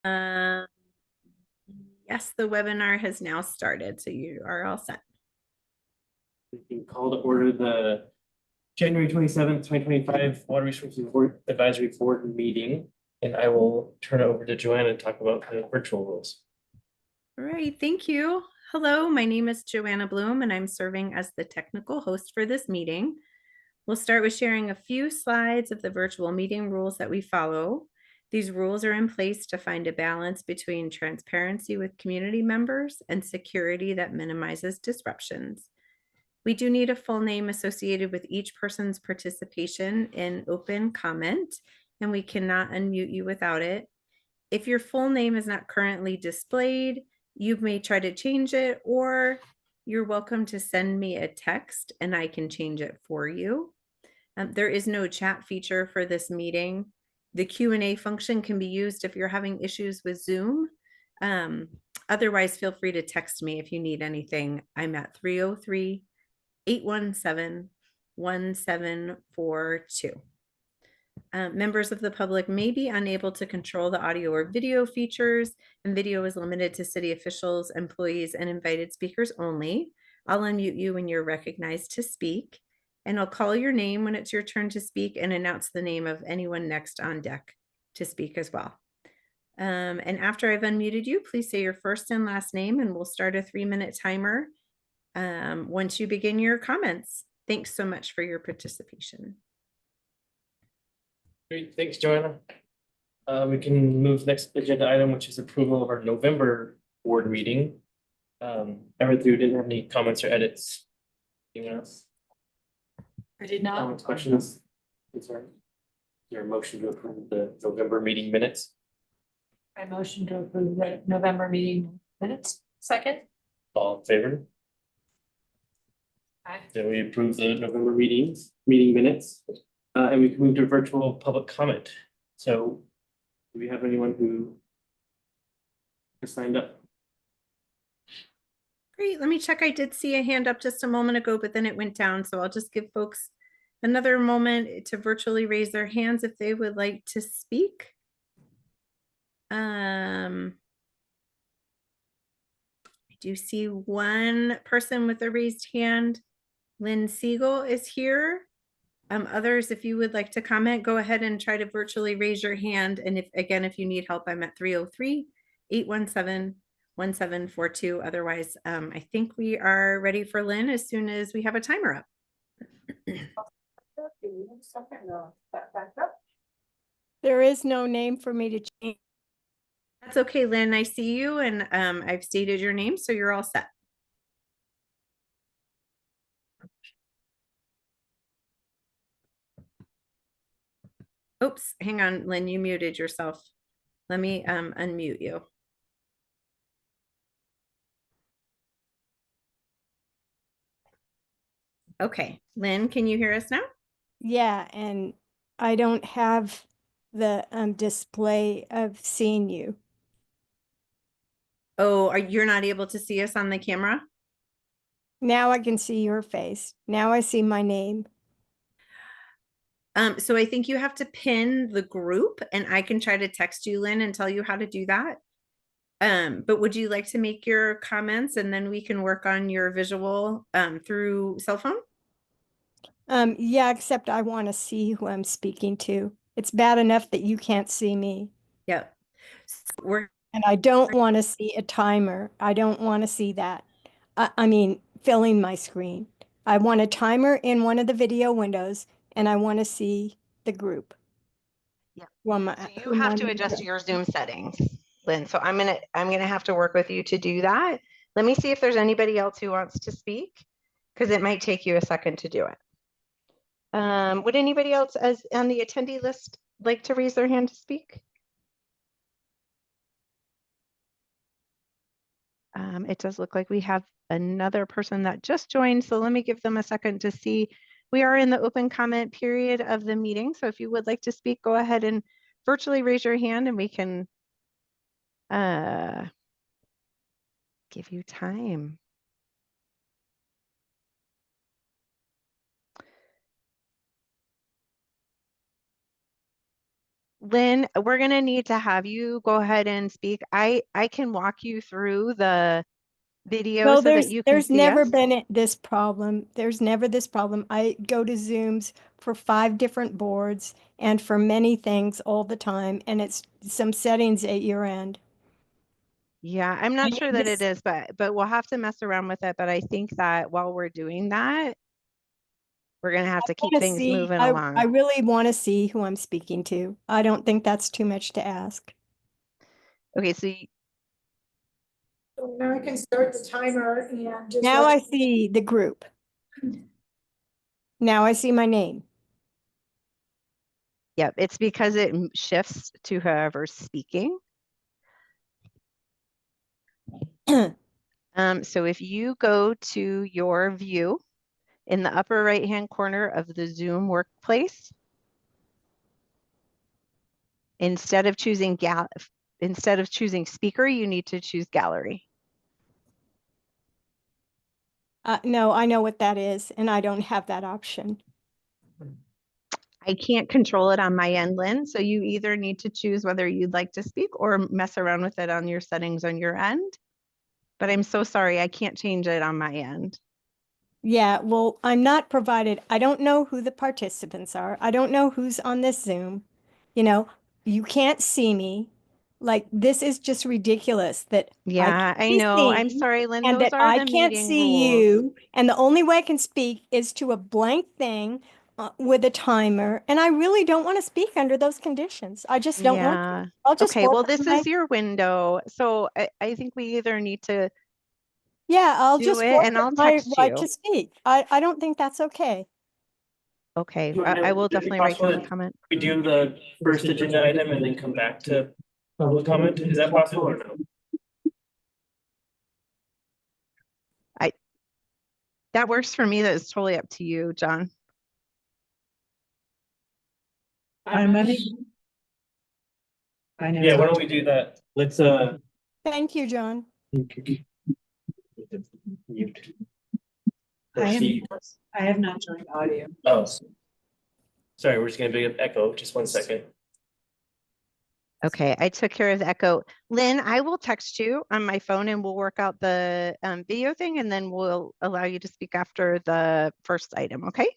Um, yes, the webinar has now started, so you are all set. We can call to order the January 27th, 2025 Water Resources Board Advisory Board meeting, and I will turn it over to Joanna to talk about the virtual rules. All right, thank you. Hello, my name is Joanna Bloom, and I'm serving as the technical host for this meeting. We'll start with sharing a few slides of the virtual meeting rules that we follow. These rules are in place to find a balance between transparency with community members and security that minimizes disruptions. We do need a full name associated with each person's participation in open comment, and we cannot unmute you without it. If your full name is not currently displayed, you may try to change it, or you're welcome to send me a text and I can change it for you. There is no chat feature for this meeting. The Q&A function can be used if you're having issues with Zoom. Otherwise, feel free to text me if you need anything. I'm at 303-817-1742. Members of the public may be unable to control the audio or video features, and video is limited to city officials, employees, and invited speakers only. I'll unmute you when you're recognized to speak, and I'll call your name when it's your turn to speak and announce the name of anyone next on deck to speak as well. And after I've unmuted you, please say your first and last name, and we'll start a 3-minute timer once you begin your comments. Thanks so much for your participation. Great, thanks, Joanna. We can move next agenda item, which is approval of our November board meeting. I read through, didn't have any comments or edits. Anyone else? I did not. Comments, questions, concerns? Is there a motion to approve the November meeting minutes? I motion to approve the November meeting minutes. Second. All in favor? Aye. Then we approve the November meeting minutes, and we can move to virtual public comment. So do we have anyone who has signed up? Great, let me check. I did see a hand up just a moment ago, but then it went down. So I'll just give folks another moment to virtually raise their hands if they would like to speak. I do see one person with a raised hand. Lynn Siegel is here. Others, if you would like to comment, go ahead and try to virtually raise your hand. And if you need help, I'm at 303-817-1742. Otherwise, I think we are ready for Lynn as soon as we have a timer up. There is no name for me to change. That's okay, Lynn. I see you, and I've stated your name, so you're all set. Oops, hang on, Lynn, you muted yourself. Let me unmute you. Okay, Lynn, can you hear us now? Yeah, and I don't have the display of seeing you. Oh, you're not able to see us on the camera? Now I can see your face. Now I see my name. So I think you have to pin the group, and I can try to text you, Lynn, and tell you how to do that. But would you like to make your comments and then we can work on your visual through cell phone? Yeah, except I want to see who I'm speaking to. It's bad enough that you can't see me. Yep. So and I don't want to see a timer. I don't want to see that. I mean, filling my screen. I want a timer in one of the video windows, and I want to see the group. Yeah. Well, So you have to adjust your Zoom settings, Lynn. So I'm gonna have to work with you to do that. Let me see if there's anybody else who wants to speak, because it might take you a second to do it. Would anybody else as on the attendee list like to raise their hand to speak? It does look like we have another person that just joined, so let me give them a second to see. We are in the open comment period of the meeting, so if you would like to speak, go ahead and virtually raise your hand and we can give you time. Lynn, we're gonna need to have you go ahead and speak. I can walk you through the video No, so that you can there's see never us. been this problem. There's never this problem. I go to Zooms for 5 different boards and for many things all the time, and it's some settings at your end. Yeah, I'm not sure that it This- is, but we'll have to mess around with it. But I think that while we're doing that, we're gonna have to keep wanna things see, moving I along. really want to see who I'm speaking to. I don't think that's too much to ask. Okay, so So now I can start the timer and just. Now let- I see the group. Now I see my name. yep, it's because it shifts to whoever's speaking. So if you go to your view in the upper right-hand corner of the Zoom workplace, instead of choosing speaker, you need to choose gallery. No, I know what that is, and I don't have that option. I can't control it on my end, Lynn. So you either need to choose whether you'd like to speak or mess around with it on your settings on your end. But I'm so sorry, I can't change it on my end. Yeah, well, I'm not provided. I don't know who the participants are. I don't know who's on this Zoom. You know, you can't see me. Like, this is just ridiculous that Yeah, can't I be know. I'm seen sorry, Lynn. and Those that are I the can't meeting see rules. you. And the only way I can speak is to a blank thing with a timer. And I really don't want to speak under those conditions. I just don't want Yeah. to. I'll just Okay, well, work on this my, is your window. So I think we either need to yeah, I'll do just it work and on I'll my text right you. to speak. I don't think that's okay. Okay, Joanna, I will would it be definitely write possible down the that comment. We do the first agenda item and then come back to public comment. Is that possible or no? That works for me. That is totally up to you, John. I'm ready. I know. Yeah, why don't we do that? Let's Thank you, John. mute. I am- Steve. I have not joined audio. Oh. Sorry, we're just gonna big up echo. Just 1 second. Okay, I took care of the echo. Lynn, I will text you on my phone and we'll work out the video thing and then we'll allow you to speak after the first item, okay?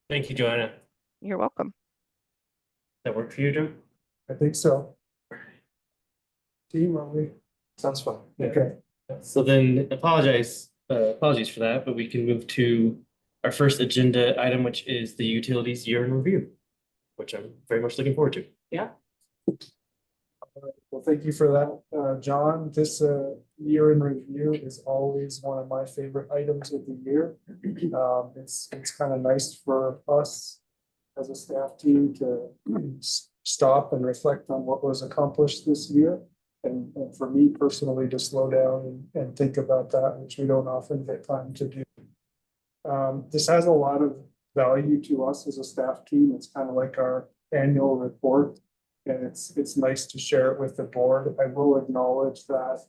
Thank you, Joanna. You're welcome. That work for you, Joe? I think so. Team, are we? Sounds fun. Okay. So then apologies for that, but we can move to our first agenda item, which is the utilities year in review, which I'm very much looking forward to. Well, thank you for that, John. This year in review is always one of my favorite items of the year. It's kind of nice for us as a staff team to stop and reflect on what was accomplished this year. And for me personally, to slow down and think about that, which we don't often get time to do. This has a lot of value to us as a staff team. It's kind of like our annual report. And it's nice to share it with the board. I will acknowledge that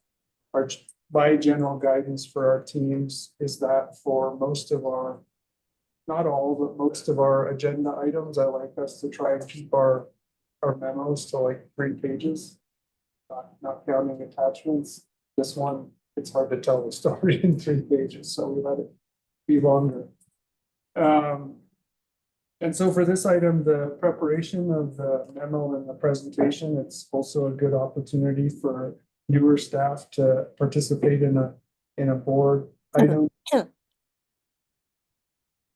my general guidance for our teams is that for most of our, not all, but most of our agenda items, I like us to try and keep our memos to like 3 pages. Not counting attachments. This one, it's hard to tell the story in 3 pages, so we let it be longer. And so for this item, the preparation of the memo and the presentation, it's also a good opportunity for newer staff to participate in a board item.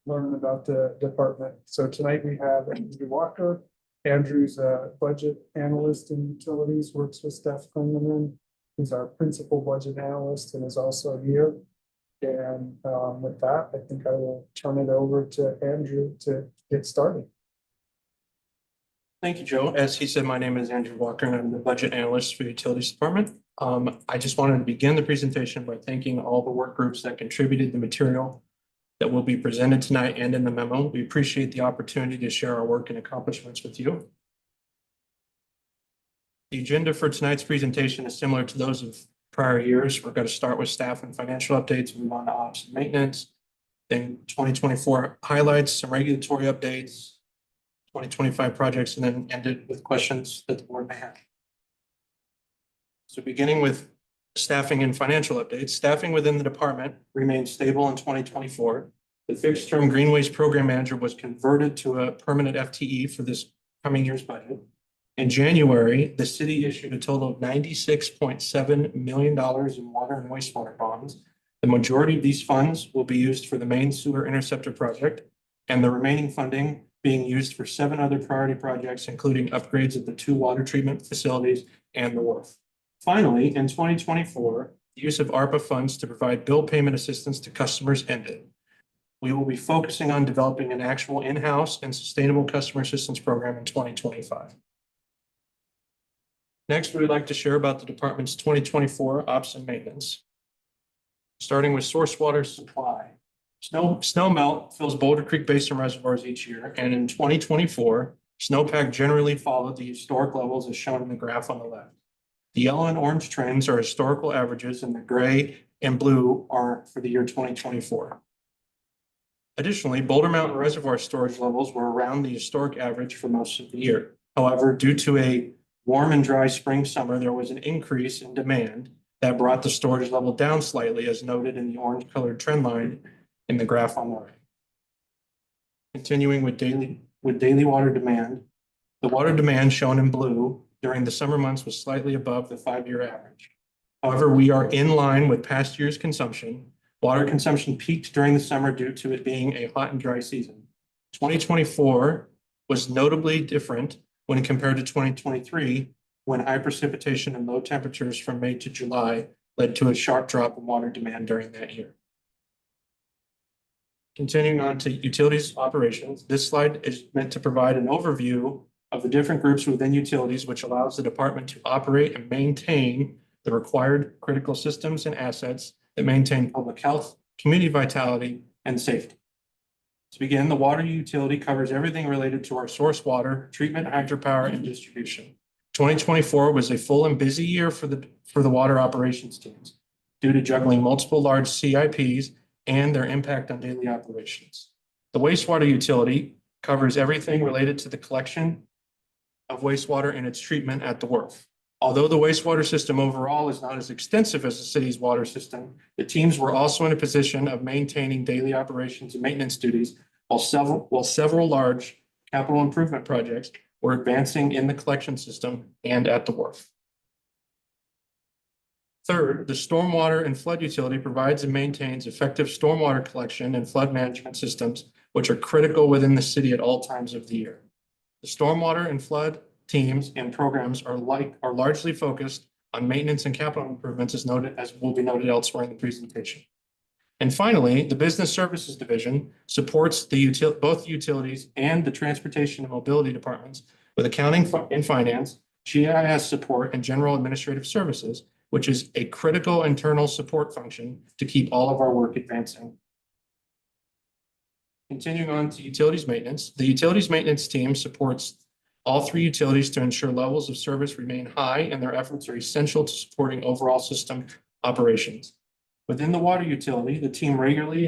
Learn about the department. So tonight we have Andrew Walker. Andrew's a budget analyst in utilities, works with Steph Klingeman. He's our principal budget analyst and is also here. And with that, I think I will turn it over to Andrew to get started. Thank you, Joe. As he said, my name is Andrew Walker and I'm the budget analyst for the Utilities Department. I just wanted to begin the presentation by thanking all the work groups that contributed the material that will be presented tonight and in the memo. We appreciate the opportunity to share our work and accomplishments with you. The agenda for tonight's presentation is similar to those of prior years. We're going to start with staff and financial updates, move on to ops and maintenance, then 2024 highlights, some regulatory updates, 2025 projects and then end it with questions that the board may have. So beginning with staffing and financial updates, staffing within the department remained stable in 2024. The fixed term Greenways program manager was converted to a permanent FTE for this coming year's budget. In January, the city issued a total of $96.7 million in water and wastewater bonds. The majority of these funds will be used for the main sewer interceptor project, and the remaining funding being used for 7 other priority projects, including upgrades of the 2 water treatment facilities and the wharf. Finally, in 2024, the use of ARPA funds to provide bill payment assistance to customers ended. We will be focusing on developing an actual in-house and sustainable customer assistance program in 2025. Next, we would like to share about the department's 2024 ops and maintenance. Starting with source water supply. Snow melt fills Boulder Creek Basin reservoirs each year, and in 2024, snowpack generally followed the historic levels as shown in the graph on the left. The yellow and orange trends are historical averages, and the gray and blue are for the year 2024. Additionally, Boulder Mountain Reservoir storage levels were around the historic average for most of the year. However, due to a warm and dry spring summer, there was an increase in demand that brought the storage level down slightly, as noted in the orange colored trend line in the graph on the right. Continuing with daily water demand, the water demand shown in blue during the summer months was slightly above the 5-year average. However, we are in line with past year's consumption. Water consumption peaked during the summer due to it being a hot and dry season. 2024 was notably different when compared to 2023, when high precipitation and low temperatures from May to July led to a sharp drop in water demand during that year. Continuing on to utilities operations, this slide is meant to provide an overview of the different groups within utilities, which allows the department to operate and maintain the required critical systems and assets that maintain public health, community vitality, and safety. To begin, the water utility covers everything related to our source water, treatment, hydropower, and distribution. 2024 was a full and busy year for the water operations teams due to juggling multiple large CIPs and their impact on daily operations. The wastewater utility covers everything related to the collection of wastewater and its treatment at the wharf. Although the wastewater system overall is not as extensive as the city's water system, the teams were also in a position of maintaining daily operations and maintenance duties while several large capital improvement projects were advancing in the collection system and at the wharf. Third, the stormwater and flood utility provides and maintains effective stormwater collection and flood management systems, which are critical within the city at all times of the year. The stormwater and flood teams and programs are largely focused on maintenance and capital improvements, as will be noted elsewhere in the presentation. And finally, the business services division supports both utilities and the transportation and mobility departments with accounting and finance, GIS support, and general administrative services, which is a critical internal support function to keep all of our work advancing. Continuing on to utilities maintenance, the utilities maintenance team supports all 3 utilities to ensure levels of service remain high, and their efforts are essential to supporting overall system operations. Within the water utility, the team regularly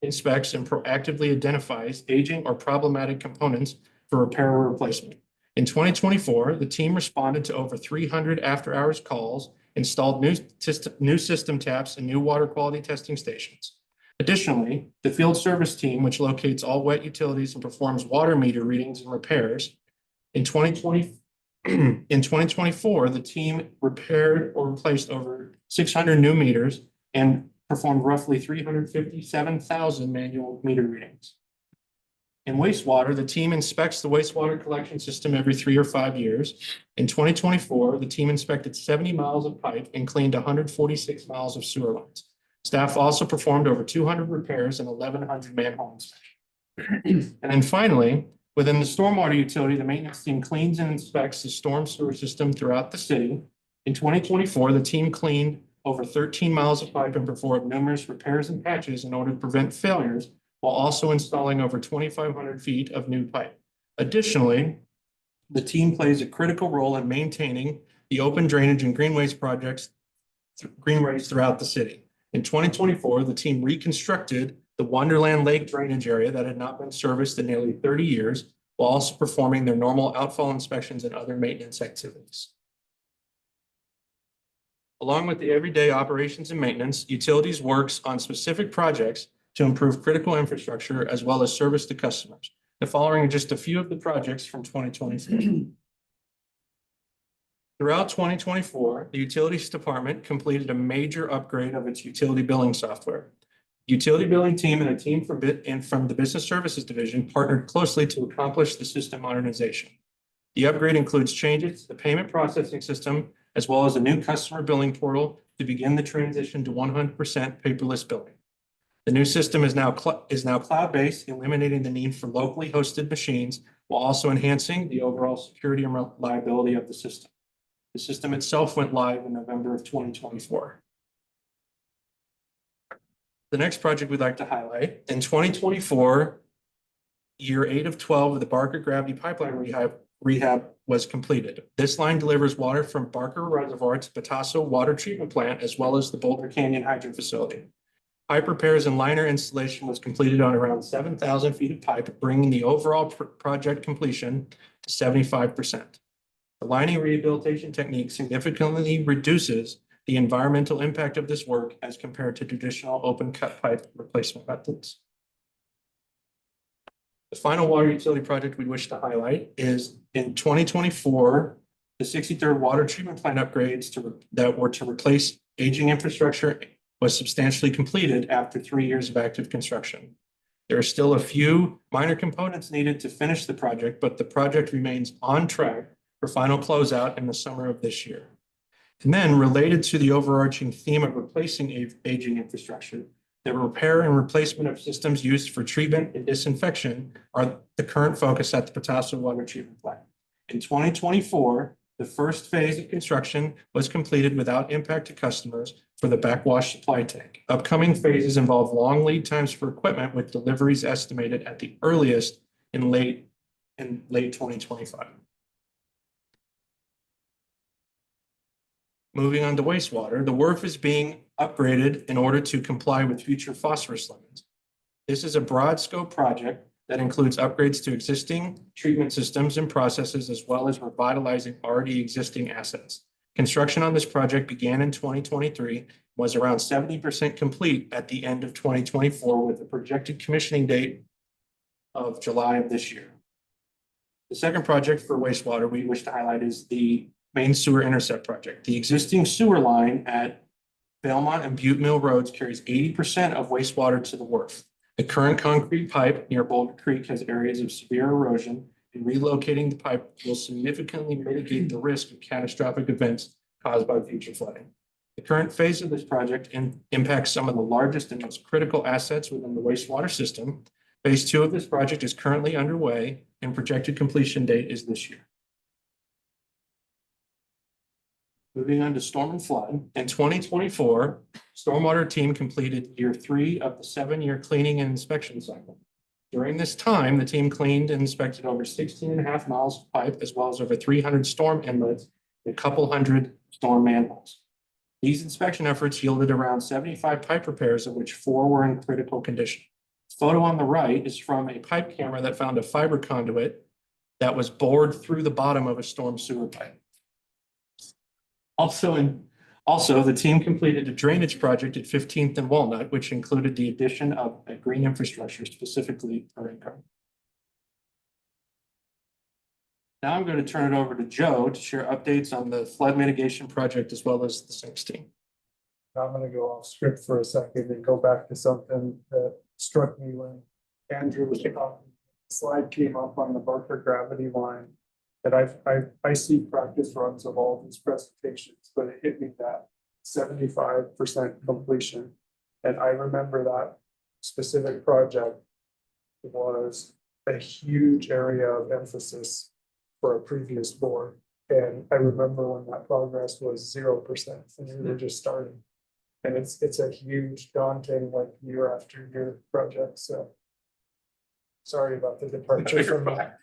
inspects and proactively identifies aging or problematic components for repair or replacement. In 2024, the team responded to over 300 after-hours calls, installed new system taps, and new water quality testing stations. Additionally, the field service team, which locates all wet utilities and performs water meter readings and repairs, in 2024, the team repaired or replaced over 600 new meters and performed roughly 357,000 manual meter readings. In wastewater, the team inspects the wastewater collection system every 3 or 5 years. In 2024, the team inspected 70 miles of pipe and cleaned 146 miles of sewer lines. Staff also performed over 200 repairs and 1,100 manhole inspections. And then finally, within the stormwater utility, the maintenance team cleans and inspects the storm sewer system throughout the city. In 2024, the team cleaned over 13 miles of pipe and performed numerous repairs and patches in order to prevent failures, while also installing over 2,500 feet of new pipe. Additionally, the team plays a critical role in maintaining the open drainage and greenways projects, greenways throughout the city. In 2024, the team reconstructed the Wonderland Lake drainage area that had not been serviced in nearly 30 years, while also performing their normal outfall inspections and other maintenance activities. Along with the everyday operations and maintenance, utilities works on specific projects to improve critical infrastructure as well as service to customers. The following are just a few of the projects from 2024. Throughout 2024, the Utilities Department completed a major upgrade of its utility billing software. Utility billing team and a team from the Business Services Division partnered closely to accomplish the system modernization. The upgrade includes changes to the payment processing system, as well as a new customer billing portal to begin the transition to 100% paperless billing. The new system is now cloud-based, eliminating the need for locally hosted machines, while also enhancing the overall security and reliability of the system. The system itself went live in November of 2024. The next project we'd like to highlight, in 2024, year 8 of 12 of the Barker Gravity Pipeline rehab was completed. This line delivers water from Barker Reservoir to Patasso Water Treatment Plant, as well as the Boulder Canyon Hydrant Facility. Pipe repairs and liner installation was completed on around 7,000 feet of pipe, bringing the overall project completion to 75%. The lining rehabilitation technique significantly reduces the environmental impact of this work as compared to traditional open cut pipe replacement methods. The final water utility project we wish to highlight is in 2024, the 63rd water treatment plant upgrades that were to replace aging infrastructure was substantially completed after 3 years of active construction. There are still a few minor components needed to finish the project, but the project remains on track for final closeout in the summer of this year. And then related to the overarching theme of replacing aging infrastructure, the repair and replacement of systems used for treatment and disinfection are the current focus at the Patasso Water Treatment Plant. In 2024, the first phase of construction was completed without impact to customers for the backwash supply tank. Upcoming phases involve long lead times for equipment, with deliveries estimated at the earliest in late 2025. Moving on to wastewater, the WRF is being upgraded in order to comply with future phosphorus limits. This is a broad scope project that includes upgrades to existing treatment systems and processes, as well as revitalizing already existing assets. Construction on this project began in 2023, was around 70% complete at the end of 2024, with a projected commissioning date of July of this year. The second project for wastewater we wish to highlight is the Main Sewer Intercept project. The existing sewer line at Belmont and Butte Mill Roads carries 80% of wastewater to the WRF. The current concrete pipe near Boulder Creek has areas of severe erosion, and relocating the pipe will significantly mitigate the risk of catastrophic events caused by future flooding. The current phase of this project impacts some of the largest and most critical assets within the wastewater system. Phase 2 of this project is currently underway, and projected completion date is this year. Moving on to storm and flood. In 2024, stormwater team completed year 3 of the 7-year cleaning and inspection cycle. During this time, the team cleaned and inspected over 16.5 miles of pipe, as well as over 300 storm inlets and a couple hundred storm manholes. These inspection efforts yielded around 75 pipe repairs, of which 4 were in critical condition. The photo on the right is from a pipe camera that found a fiber conduit that was bored through the bottom of a storm sewer pipe. Also, the team completed a drainage project at 15th and Walnut, which included the addition of a green infrastructure specifically for income. Now I'm going to turn it over to Joe to share updates on the flood mitigation project as well as the sinks team. I'm going to go off script for a second and go back to something that struck me when Andrew was talking. The slide came up on the Barker Gravity line. That I see practice runs of all these presentations, but it hit me that 75% completion. And I remember that specific project was a huge area of emphasis for a previous board. And I remember when that progress was 0% and we were just starting. And it's a huge daunting, like, year after year project. So sorry about the departure from that.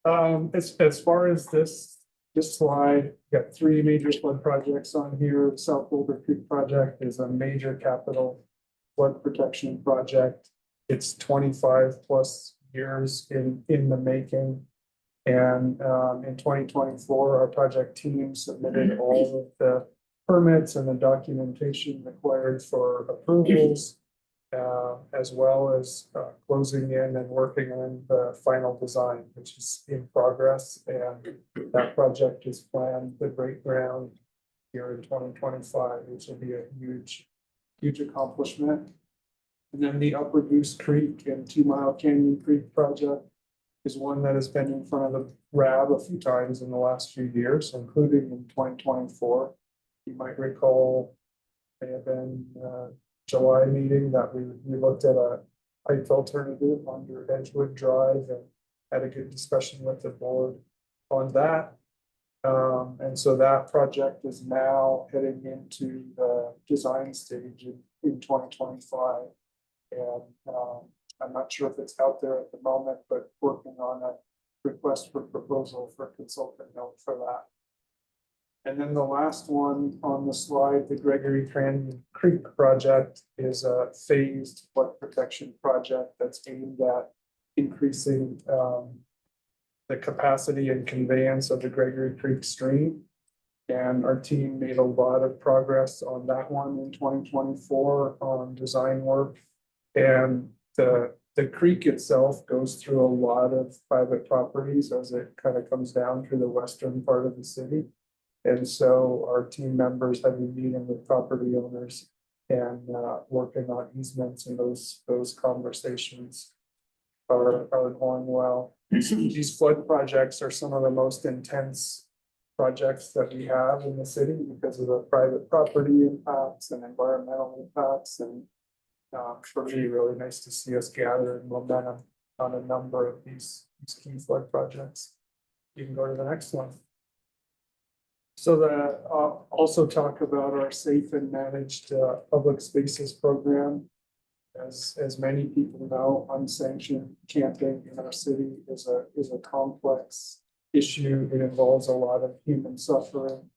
As far as this slide, got 3 major flood projects on here. The South Boulder Creek project is a major capital flood protection project. It's $25+ years in the making. And in 2024, our project team submitted all of the permits and the documentation required for approvals, as well as closing in and working on the final design, which is in progress. And that project is planned to break ground here in 2025, which will be a huge accomplishment. And then the Upper Goose Creek and 2 Mile Canyon Creek project is one that has been in front of the RAB a few times in the last few years, including in 2024. You might recall, may have been July meeting that we looked at a height alternative under Edgewood Drive and had a good discussion with the board on that. And so that project is now heading into the design stage in 2025. And I'm not sure if it's out there at the moment, but working on a request for proposal for consultant note for that. And then the last one on the slide, the Gregory Canyon Creek project, is a phased flood protection project that's aimed at increasing the capacity and conveyance of the Gregory Creek stream. And our team made a lot of progress on that one in 2024 on design work. And the creek itself goes through a lot of private properties as it kind of comes down through the western part of the city. And so our team members have been meeting with property owners and working on easements, and those conversations are going well. These flood projects are some of the most intense projects that we have in the city because of the private property impacts and environmental impacts. And for me, really nice to see us gathering momentum on a number of these key flood projects. You can go to the next one. So also talk about our safe and managed public spaces program. As many people know, unsanctioned camping in our city is a complex issue. It involves a lot of human suffering,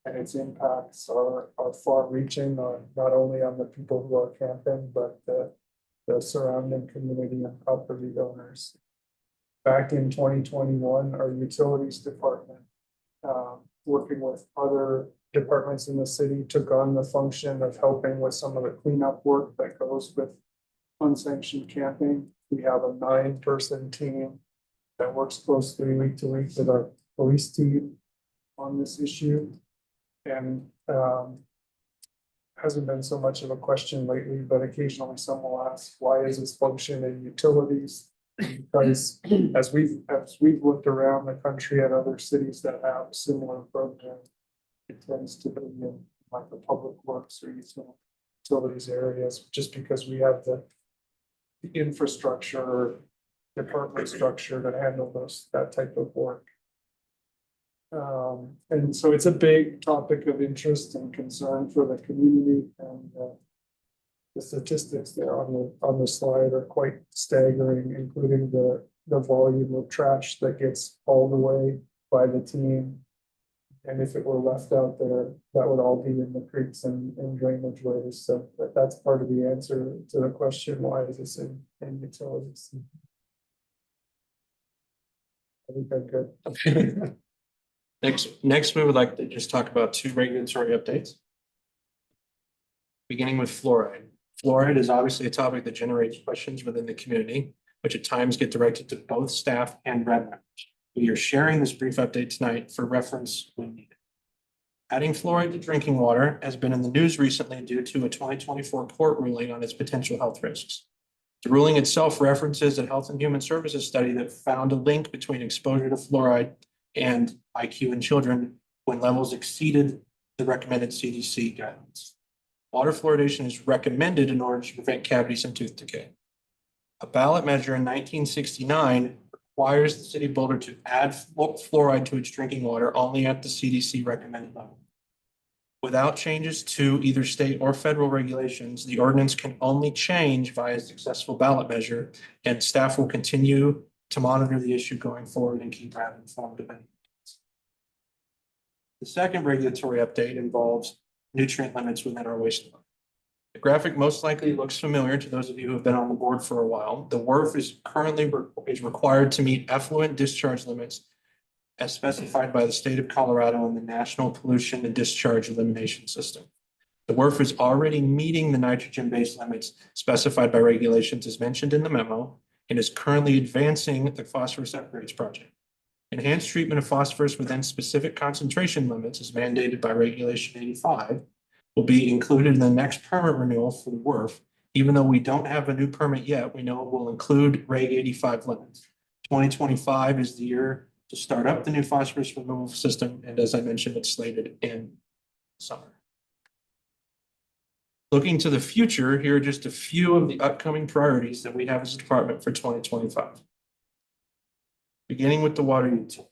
and its impacts are far-reaching, not only on the people who are camping, but the surrounding community and property owners. Back in 2021, our utilities department, working with other departments in the city, took on the function of helping with some of the cleanup work that goes with unsanctioned camping. We have a 9-person team that works closely week to week with our police team on this issue. And hasn't been so much of a question lately, but occasionally someone will ask, why is this function in utilities? Because as we've looked around the country at other cities that have similar programs, it tends to be in like the public works or utilities areas, just because we have the infrastructure, department structure to handle that type of work. And so it's a big topic of interest and concern for the community, and the statistics there on the slide are quite staggering, including the volume of trash that gets hauled away by the team. And if it were left out there, that would all be in the creeks and drainage ways. So that's part of the answer to the question, why is this in utilities? I think I'm good. Okay. Next, we would like to just talk about 2 regulatory updates. Beginning with fluoride. Fluoride is obviously a topic that generates questions within the community, which at times get directed to both staff and RAB members. We are sharing this brief update tonight for reference when needed. Adding fluoride to drinking water has been in the news recently due to a 2024 court ruling on its potential health risks. The ruling itself references a Health and Human Services study that found a link between exposure to fluoride and IQ in children when levels exceeded the recommended CDC guidelines. Water fluoridation is recommended in order to prevent cavities and tooth decay. A ballot measure in 1969 requires the city of Boulder to add fluoride to its drinking water only at the CDC recommended level. Without changes to either state or federal regulations, the ordinance can only change via a successful ballot measure, and staff will continue to monitor the issue going forward and keep RAB informed of any. The second regulatory update involves nutrient limits within our wastewater. The graphic most likely looks familiar to those of you who have been on the board for a while. The WRF is currently required to meet effluent discharge limits as specified by the state of Colorado and the National Pollution and Discharge Elimination System. The WRF is already meeting the nitrogen-based limits specified by regulations as mentioned in the memo and is currently advancing the phosphorus upgrades project. Enhanced treatment of phosphorus within specific concentration limits as mandated by Regulation 85 will be included in the next permit renewal for the WRF. Even though we don't have a new permit yet, we know it will include Reg 85 limits. 2025 is the year to start up the new phosphorus removal system, and as I mentioned, it's slated in summer. Looking to the future, here are just a few of the upcoming priorities that we have as a department for 2025. Beginning with the water utility.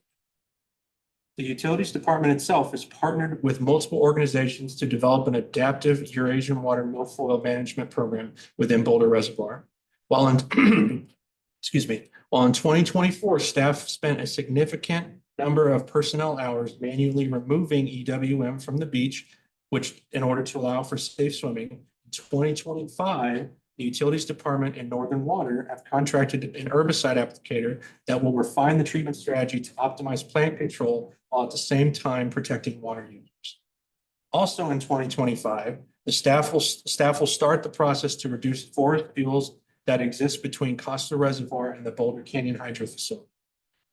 The Utilities Department itself has partnered with multiple organizations to develop an adaptive Eurasian water milfoil management program within Boulder Reservoir. While in, excuse me, while in 2024, staff spent a significant number of personnel hours manually removing EWM from the beach, which in order to allow for safe swimming. In 2025, the Utilities Department and Northern Water have contracted an herbicide applicator that will refine the treatment strategy to optimize plant control while at the same time protecting water users. Also in 2025, the staff will start the process to reduce forest fuels that exist between Costa Reservoir and the Boulder Canyon Hydro Facility.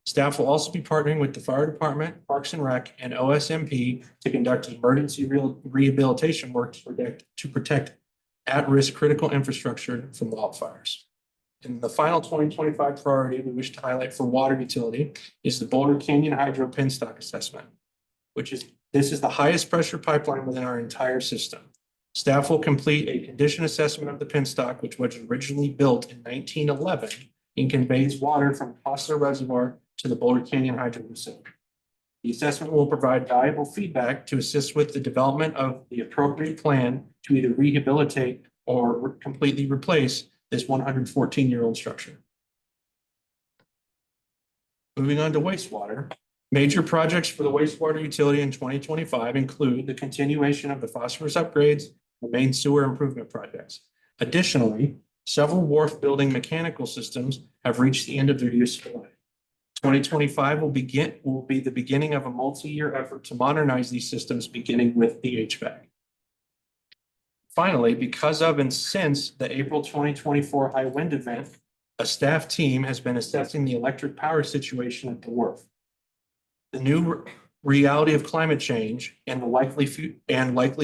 Staff will also be partnering with the Fire Department, Parks and Rec, and OSMP to conduct emergency rehabilitation work to protect at-risk critical infrastructure from wildfires. And the final 2025 priority we wish to highlight for water utility is the Boulder Canyon Hydro Penstock Assessment, this is the highest pressure pipeline within our entire system. Staff will complete a condition assessment of the penstock, which was originally built in 1911 and conveys water from Costa Reservoir to the Boulder Canyon Hydro Facility. The assessment will provide valuable feedback to assist with the development of the appropriate plan to either rehabilitate or completely replace this 114-year-old structure. Moving on to wastewater. Major projects for the wastewater utility in 2025 include the continuation of the phosphorus upgrades and main sewer improvement projects. Additionally, several wharf building mechanical systems have reached the end of their useful life. 2025 will be the beginning of a multi-year effort to modernize these systems, beginning with the HVAC. Finally, because of and since the April 2024 high wind event, a staff team has been assessing the electric power situation at the wharf. The new reality of climate change and the likely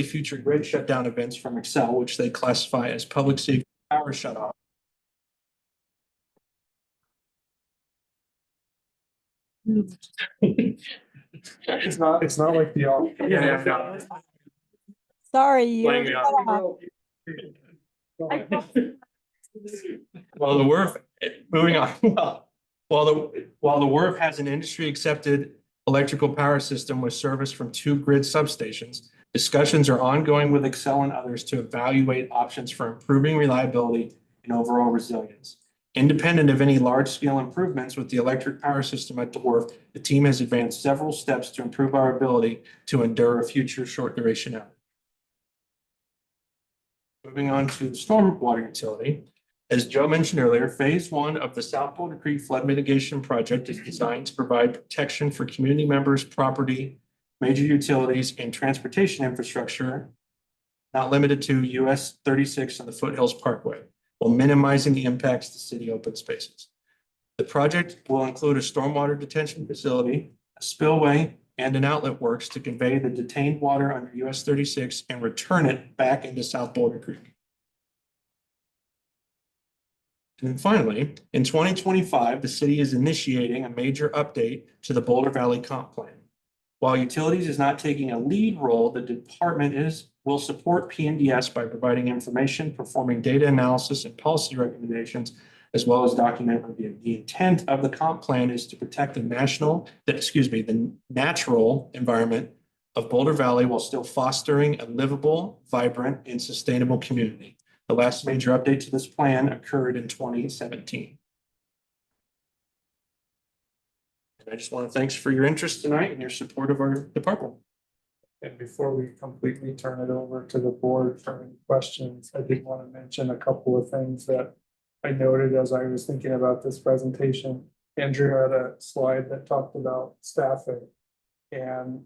future grid shutdown events from Xcel, which they classify as public safety power shutoff. It's not like the. Sorry, you're Playing me cut off. off. While the WRF, moving on, while the WRF has an industry accepted electrical power system with service from 2 grid substations, discussions are ongoing with Xcel and others to evaluate options for improving reliability and overall resilience. Independent of any large-scale improvements with the electric power system at the wharf, the team has advanced several steps to improve our ability to endure a future short duration outage. Moving on to the stormwater utility. As Joe mentioned earlier, phase 1 of the South Boulder Creek Flood Mitigation Project is designed to provide protection for community members, property, major utilities, and transportation infrastructure, not limited to US 36 and the Foothills Parkway, while minimizing the impacts to city open spaces. The project will include a stormwater detention facility, a spillway, and an outlet works to convey the detained water under US 36 and return it back into South Boulder Creek. And then finally, in 2025, the city is initiating a major update to the Boulder Valley Comp Plan. While Utilities is not taking a lead role, the department will support PNDS by providing information, performing data analysis and policy recommendations, as well as document review. The intent of the comp plan is to protect the natural environment of Boulder Valley while still fostering a livable, vibrant, and sustainable community. The last major update to this plan occurred in 2017. And I just want to thanks for your interest tonight and your support of our department. And before we completely turn it over to the board for any questions, I did want to mention a couple of things that I noted as I was thinking about this presentation. Andrew had a slide that talked about staffing. And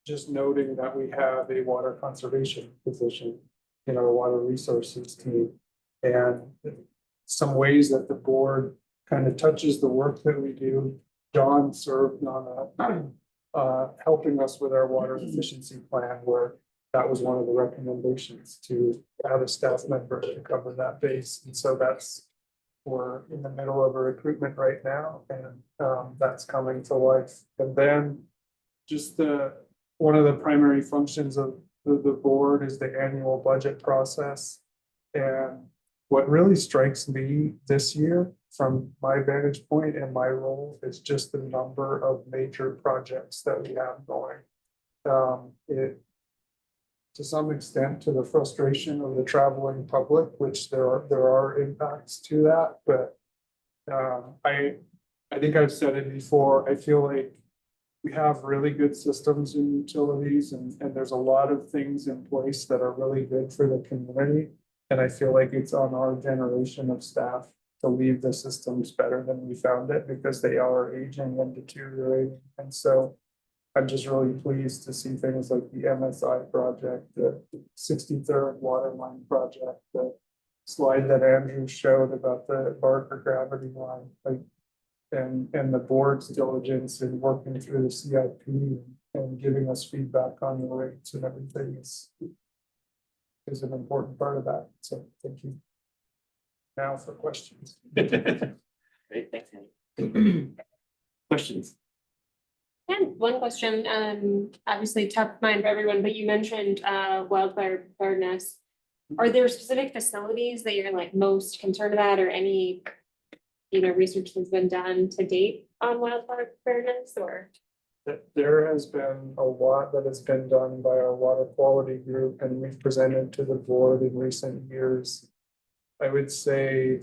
just noting that we have a water conservation position in our water resources team. And some ways that the board kind of touches the work that we do. John served on helping us with our water efficiency plan, where that was one of the recommendations to have a staff member to cover that base. And so we're in the middle of a recruitment right now, and that's coming to life. And then just one of the primary functions of the board is the annual budget process. And what really strikes me this year from my vantage point and my role is just the number of major projects that we have going. To some extent, to the frustration of the traveling public, which there are impacts to that, but I think I've said it before, I feel like we have really good systems in utilities, and there's a lot of things in place that are really good for the community. And I feel like it's on our generation of staff to leave the systems better than we found it, because they are aging and deteriorating. And so I'm just really pleased to see things like the MSI project, the 63rd water line project, the slide that Andrew showed about the Barker gravity line, and the board's diligence in working through the CIP and giving us feedback on the rates and everything is an important part of that. So thank you. Now for questions. Great, thanks, Andy. Questions? And one question, obviously top of mind for everyone, but you mentioned wildfire preparedness. Are there specific facilities that you're like most concerned about, or any, research that's been done to date on wildfire preparedness, or? There has been a lot that has been done by our water quality group, and we've presented to the board in recent years. I would say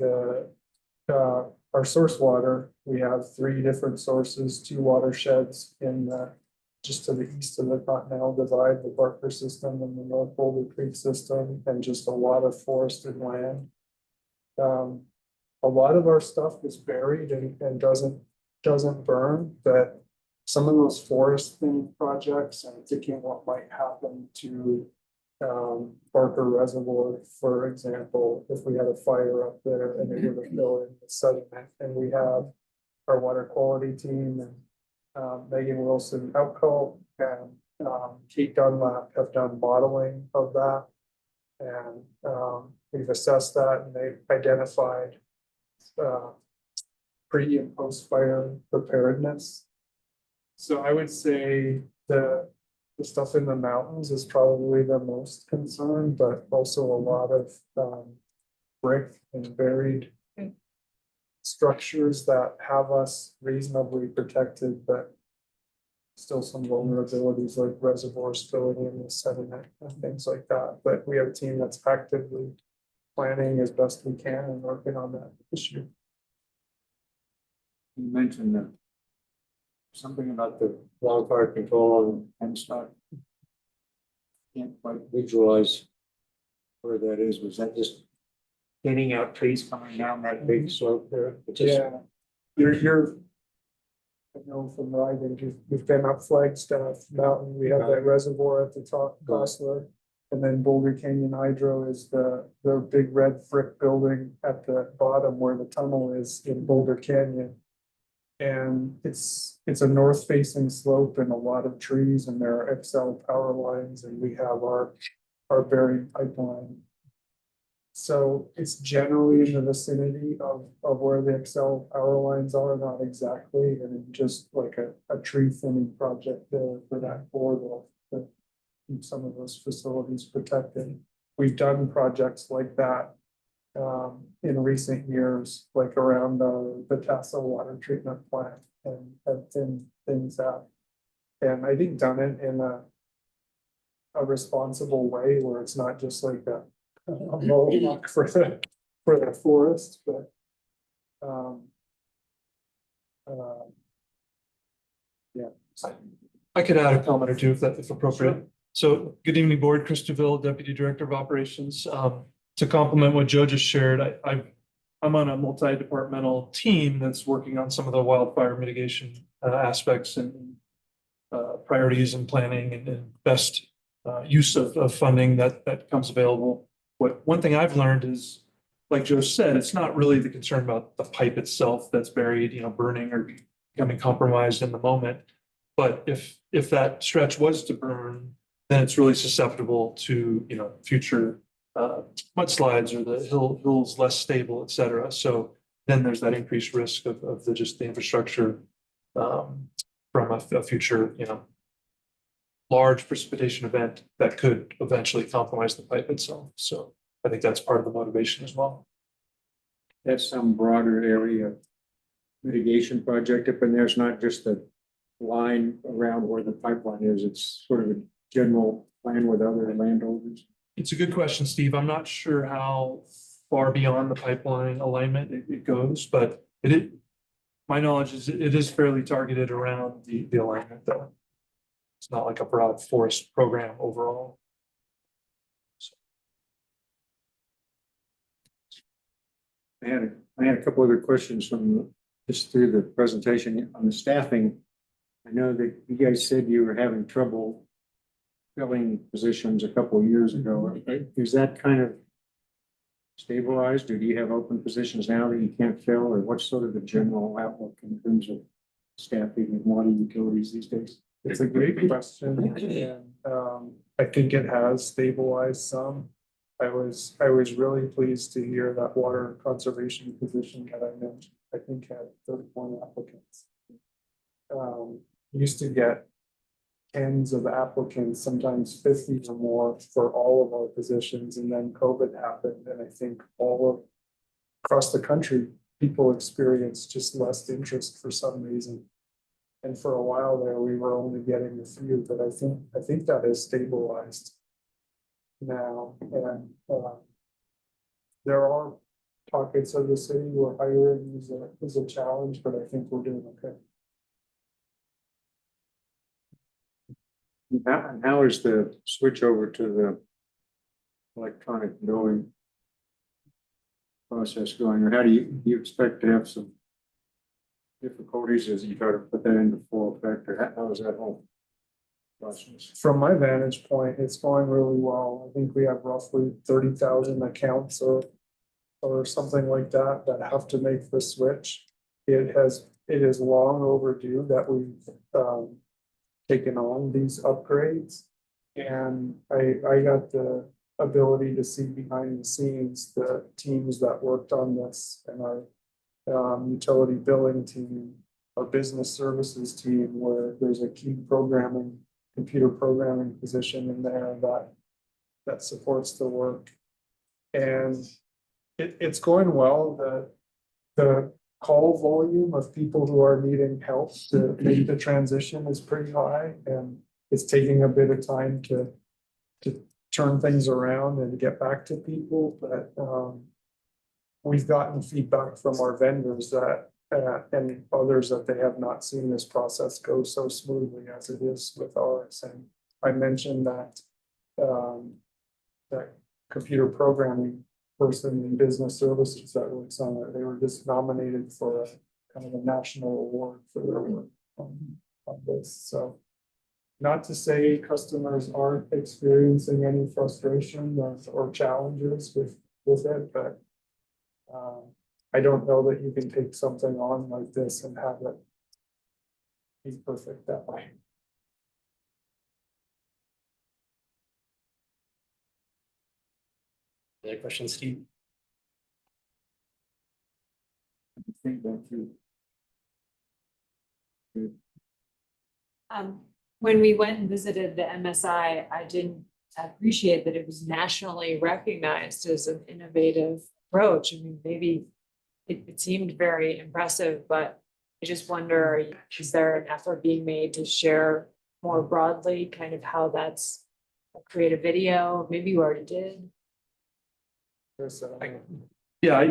our source water, we have 3 different sources, 2 watersheds in just to the east of the Continental Divide, the Barker system and the North Boulder Creek system, and just a lot of forested land. A lot of our stuff is buried and doesn't burn, but some of those foresting projects, I'm thinking what might happen to Barker Reservoir, for example, if we had a fire up there and it were to fill in the sediment. And we have our water quality team and Megan Wilson Outco and Kate Dunlap have done modeling of that. And we've assessed that, and they've identified pre and post fire preparedness. So I would say the stuff in the mountains is probably the most concern, but also a lot of brick and buried structures that have us reasonably protected, but still some vulnerabilities like reservoirs filling in with sediment and things like that. But we have a team that's actively planning as best we can and working on that issue. You mentioned that something about the wildfire control and stuff. Can't quite visualize where that is. Was that just thinning out trees coming down that big slope there? Yeah, you're. I know from riding, we've been up Flagstaff Mountain. We have that reservoir at the top, Gosler, and then Boulder Canyon Hydro is the big red brick building at the bottom where the tunnel is in Boulder Canyon. And it's a north facing slope and a lot of trees, and there are XL power lines, and we have our buried pipeline. So it's generally in the vicinity of where the XL power lines are, not exactly, and just like a tree thinning project there for that corridor to keep some of those facilities protected. We've done projects like that in recent years, like around the Tassa water treatment plant, and have thinned things out. And I think done it in a responsible way where it's not just like a Moloch for the forest, but yeah. I could add a comment or two if appropriate. So good evening, board. Chris DeVille, Deputy Director of Operations. To complement what Joe just shared, I'm on a multi-departmental team that's working on some of the wildfire mitigation aspects and priorities and planning and best use of funding that comes available. One thing I've learned is, like Joe said, it's not really the concern about the pipe itself that's buried, burning or becoming compromised in the moment. But if that stretch was to burn, then it's really susceptible to, future mudslides or the hills less stable, et cetera. So then there's that increased risk of just the infrastructure from a future, large precipitation event that could eventually compromise the pipe itself. So I think that's part of the motivation as well. That's some broader area mitigation project up in there. It's not just a line around where the pipeline is. It's sort of a general plan with other landowners. It's a good question, Steve. I'm not sure how far beyond the pipeline alignment it goes, but my knowledge is it is fairly targeted around the alignment though. It's not like a broad forest program overall. I had a couple other questions from just through the presentation on the staffing. I know that you guys said you were having trouble filling positions a couple of years ago. Is that kind of stabilized, or do you have open positions now that you can't fill, or what's sort of the general outlook in terms of staffing and water utilities these days? It's a great question, and I think it has stabilized some. I was really pleased to hear that water conservation position that I mentioned, I think had 31 applicants. Used to get tens of applicants, sometimes 50 or more for all of our positions, and then COVID happened, and I think across the country, people experienced just less interest for some reason. And for a while there, we were only getting a few, but I think that has stabilized now. And there are pockets of the city where hiring is a challenge, but I think we're doing okay. And how is the switch over to the electronic billing process going, or how do you expect to have some difficulties as you try to put that into full effect, or how is that whole process? From my vantage point, it's going really well. I think we have roughly 30,000 accounts or something like that have to make the switch. It is long overdue that we've taken on these upgrades, and I got the ability to see behind the scenes the teams that worked on this, and our utility billing team, our business services team, where there's a key computer programming position in there that supports the work. And it's going well. The call volume of people who are needing help to make the transition is pretty high, and it's taking a bit of time to turn things around and get back to people. But we've gotten feedback from our vendors that and others that they have not seen this process go so smoothly as it is with ours. And I mentioned that that computer programming person in business services that works on it, they were just nominated for a kind of a national award for their work on this. So not to say customers aren't experiencing any frustration or challenges with it, but I don't know that you can take something on like this and have it be perfect that way. Other questions, Steve? I think that you. When we went and visited the MSI, I didn't appreciate that it was nationally recognized as an innovative approach. I mean, maybe it seemed very impressive, but I just wonder, is there an effort being made to share more broadly kind of how that's create a video? Maybe you already did. Yeah,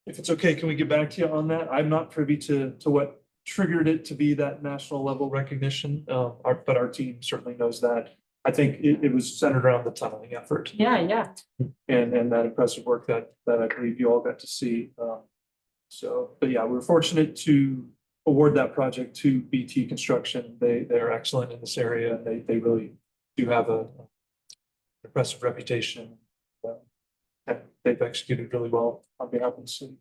if it's okay, can we get back to you on that? I'm not privy to what triggered it to be that national level recognition. But our team certainly knows that. I think it was centered around the tunneling effort Yeah. and that impressive work that I believe you all got to see. But yeah, we're fortunate to award that project to BT Construction. They're excellent in this area, and they really do have a impressive reputation. They've executed really well on behalf of the city.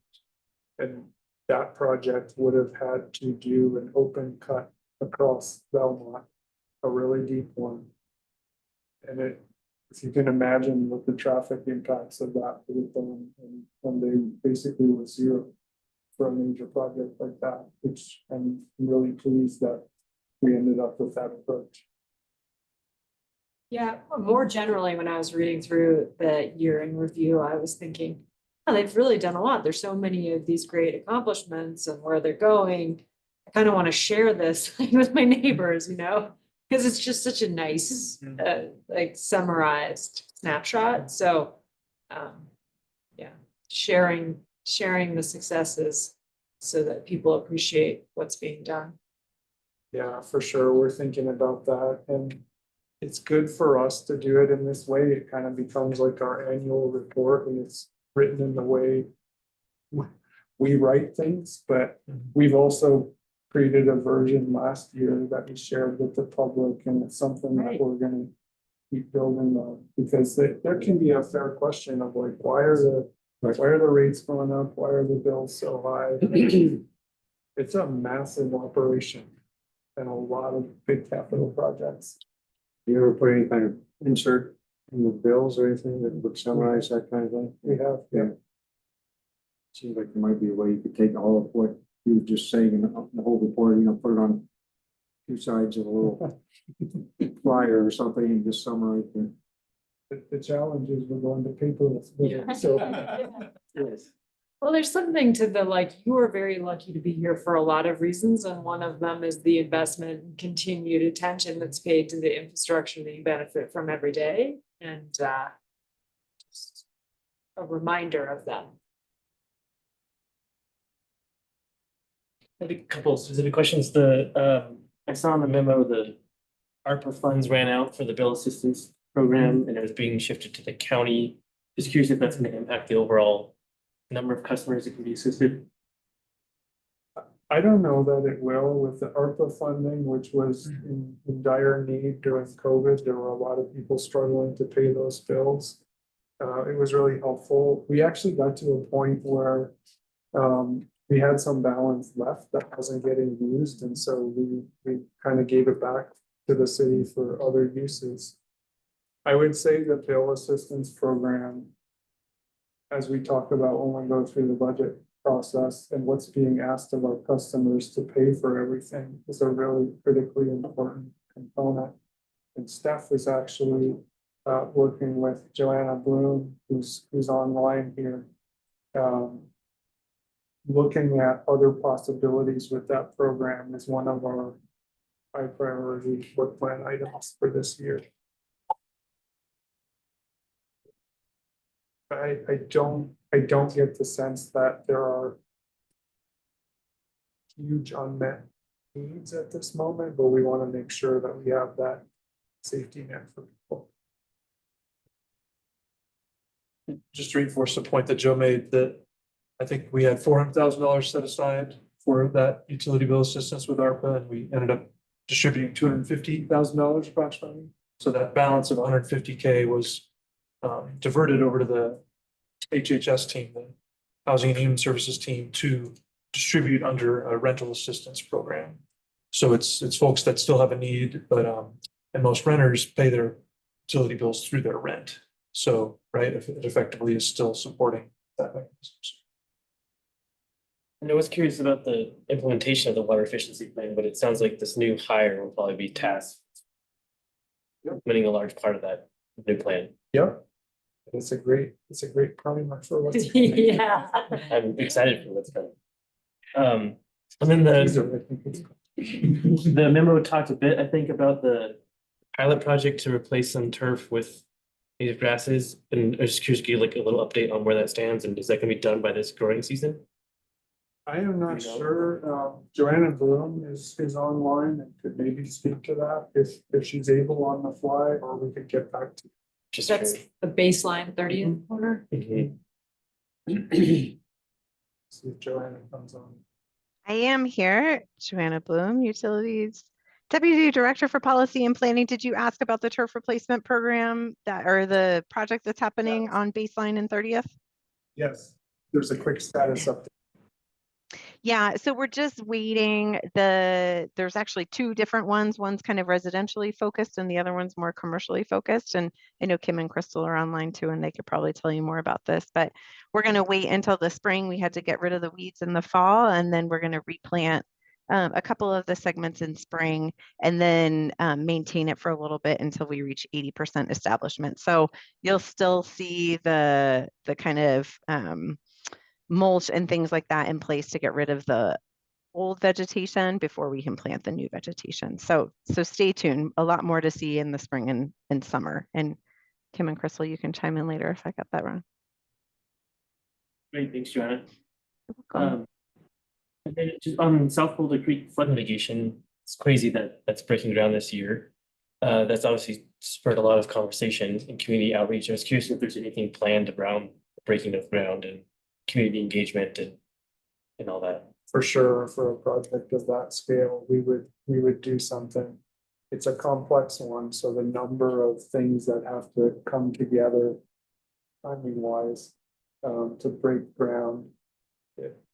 And that project would have had to do an open cut across Belmont, a really deep one. And if you can imagine what the traffic impacts of that would have been, and when they basically were zero for a major project like that, which I'm really pleased that we ended up with that approach. Yeah, more generally, when I was reading through the year in review, I was thinking, oh, they've really done a lot. There's so many of these great accomplishments and where they're going. I kind of want to share this with my neighbors, because it's just such a nice, like summarized snapshot. So, yeah, sharing the successes so that people appreciate what's being done. Yeah, for sure. We're thinking about that, and it's good for us to do it in this way. It kind of becomes like our annual report, and it's written in the way we write things, but we've also created a version last year that we shared with the public, and it's something that we're gonna keep building on, because there can be a fair question of like, why are the rates going up? Why are the bills so high? It's a massive operation and a lot of big capital projects. You ever put any kind of insert in the bills or anything that would summarize that kind of thing? We have, yeah. Seems like there might be a way you could take all of what you were just saying in the whole report, put it on two sides of a little flyer or something and just summarize it. The challenge is we're going to paperless. So Yes. Well, there's something to you are very lucky to be here for a lot of reasons, and one of them is the investment and continued attention that's paid to the infrastructure that you benefit from every day, and just a reminder of them. I have a couple of specific questions. I saw in the memo, the ARPA funds ran out for the bill assistance program and it was being shifted to the county. Just curious if that's gonna impact the overall number of customers that can be assisted. I don't know that it will with the ARPA funding, which was in dire need during COVID. There were a lot of people struggling to pay those bills. It was really helpful. We actually got to a point where we had some balance left that wasn't getting used, and so we kind of gave it back to the city for other uses. I would say the bill assistance program, as we talk about when we go through the budget process and what's being asked of our customers to pay for everything, is a really critically important component. And Steph is actually working with Joanna Bloom, who's online here, looking at other possibilities with that program is one of our high priority work plan items for this year. I don't get the sense that there are huge unmet needs at this moment, but we want to make sure that we have that safety net for people. Just to reinforce the point that Joe made, that I think we had $400,000 set aside for that utility bill assistance with ARPA, and we ended up distributing $250,000 approximately. So that balance of 150K was diverted over to the HHS team, the Housing and Human Services team, to distribute under a rental assistance program. So it's folks that still have a need, but and most renters pay their utility bills through their rent. So, right, it effectively is still supporting that mechanism. And I was curious about the implementation of the water efficiency plan, but it sounds like this new hire will probably be tasked winning a large part of that new plan. Yep. It's a great primer for what's coming. Yeah. I'm excited for what's coming. And then the memo talked a bit, I think, about the pilot project to replace some turf with native grasses. And I was just curious to get like a little update on where that stands, and is that gonna be done by this growing season? I am not You know? sure. Joanna Bloom is online and could maybe speak to that if she's able on the fly, or we could get back to. Just That's the baseline 30th corner. Mhm. See if Joanna comes on. I am here, Joanna Bloom, Utilities Deputy Director for Policy and Planning. Did you ask about the turf replacement program that, or the project that's happening on Baseline and 30th? Yes, there's a quick status update. Yeah, so we're just waiting. There's actually two different ones. One's kind of residentially focused and the other one's more commercially focused. And I know Kim and Crystal are online too, and they could probably tell you more about this, but we're going to wait until the spring. We had to get rid of the weeds in the fall, and then we're going to replant a couple of the segments in spring, and then maintain it for a little bit until we reach 80% establishment. So you'll still see the kind of mulch and things like that in place to get rid of the old vegetation before we can plant the new vegetation. So stay tuned. A lot more to see in the spring and summer. And Kim and Crystal, you can chime in later if I got that wrong. Great, thanks, Joanna. Welcome. And then just on South Boulder Creek flood mitigation, it's crazy that that's breaking ground this year. That's obviously spurred a lot of conversation and community outreach. I was curious if there's anything planned around breaking of ground and community engagement and all that. For sure, for a project of that scale, we would do something. It's a complex one, so the number of things that have to come together timing wise to break ground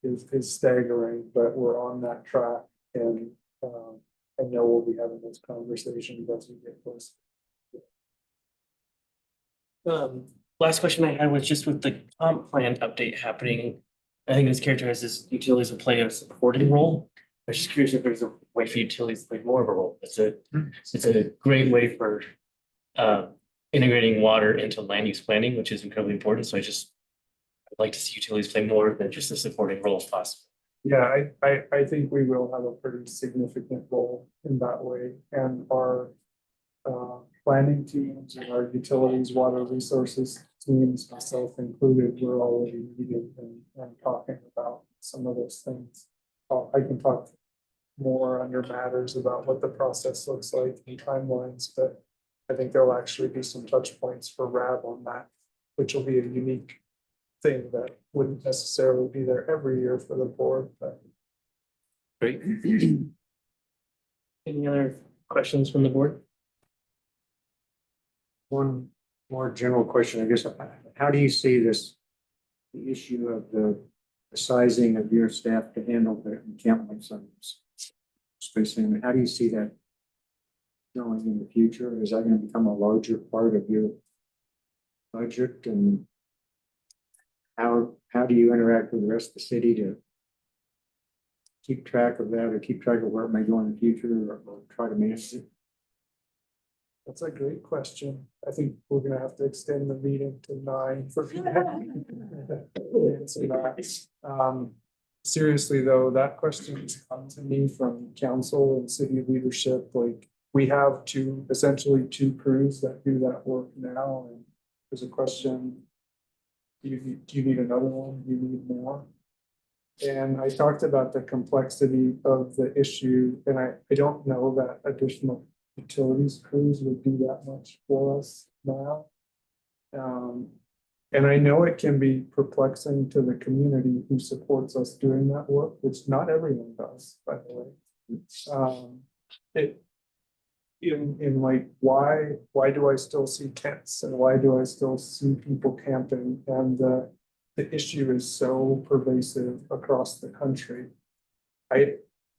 is staggering, but we're on that track, and I know we'll be having those conversations as we get closer. Last question I had was just with the comp plan update happening. I think it's characterized as utilities will play a supporting role. I was just curious if there's a way for utilities to play more of a role. It's a great way for integrating water into land use planning, which is incredibly important. So I'd like to see utilities play more than just a supporting role if possible. Yeah, I think we will have a pretty significant role in that way, and our planning teams and our utilities, water resources teams, myself included, we're already meeting and talking about some of those things. I can talk more under matters about what the process looks like and timelines, but I think there'll actually be some touch points for RAB on that, which will be a unique thing that wouldn't necessarily be there every year for the board, but. Great. Any other questions from the board? One more general question, I guess, how do you see this, the issue of the sizing of your staff to handle the encampments on spacing? How do you see that going in the future? Is that going to become a larger part of your budget? And how do you interact with the rest of the city to keep track of that, or keep track of where it may go in the future, or try to manage it? That's a great question. I think we're gonna have to extend the meeting to 9 for that. Answer that. Seriously though, that question has come to me from council and city leadership. Like, we have essentially two crews that do that work now, and there's a question. Do you need another one? Do you need more? And I talked about the complexity of the issue, and I don't know that additional utilities crews would do that much for us now. And I know it can be perplexing to the community who supports us doing that work, which not everyone does, by the way. In like, why do I still see tents, and why do I still see people camping? And the issue is so pervasive across the country.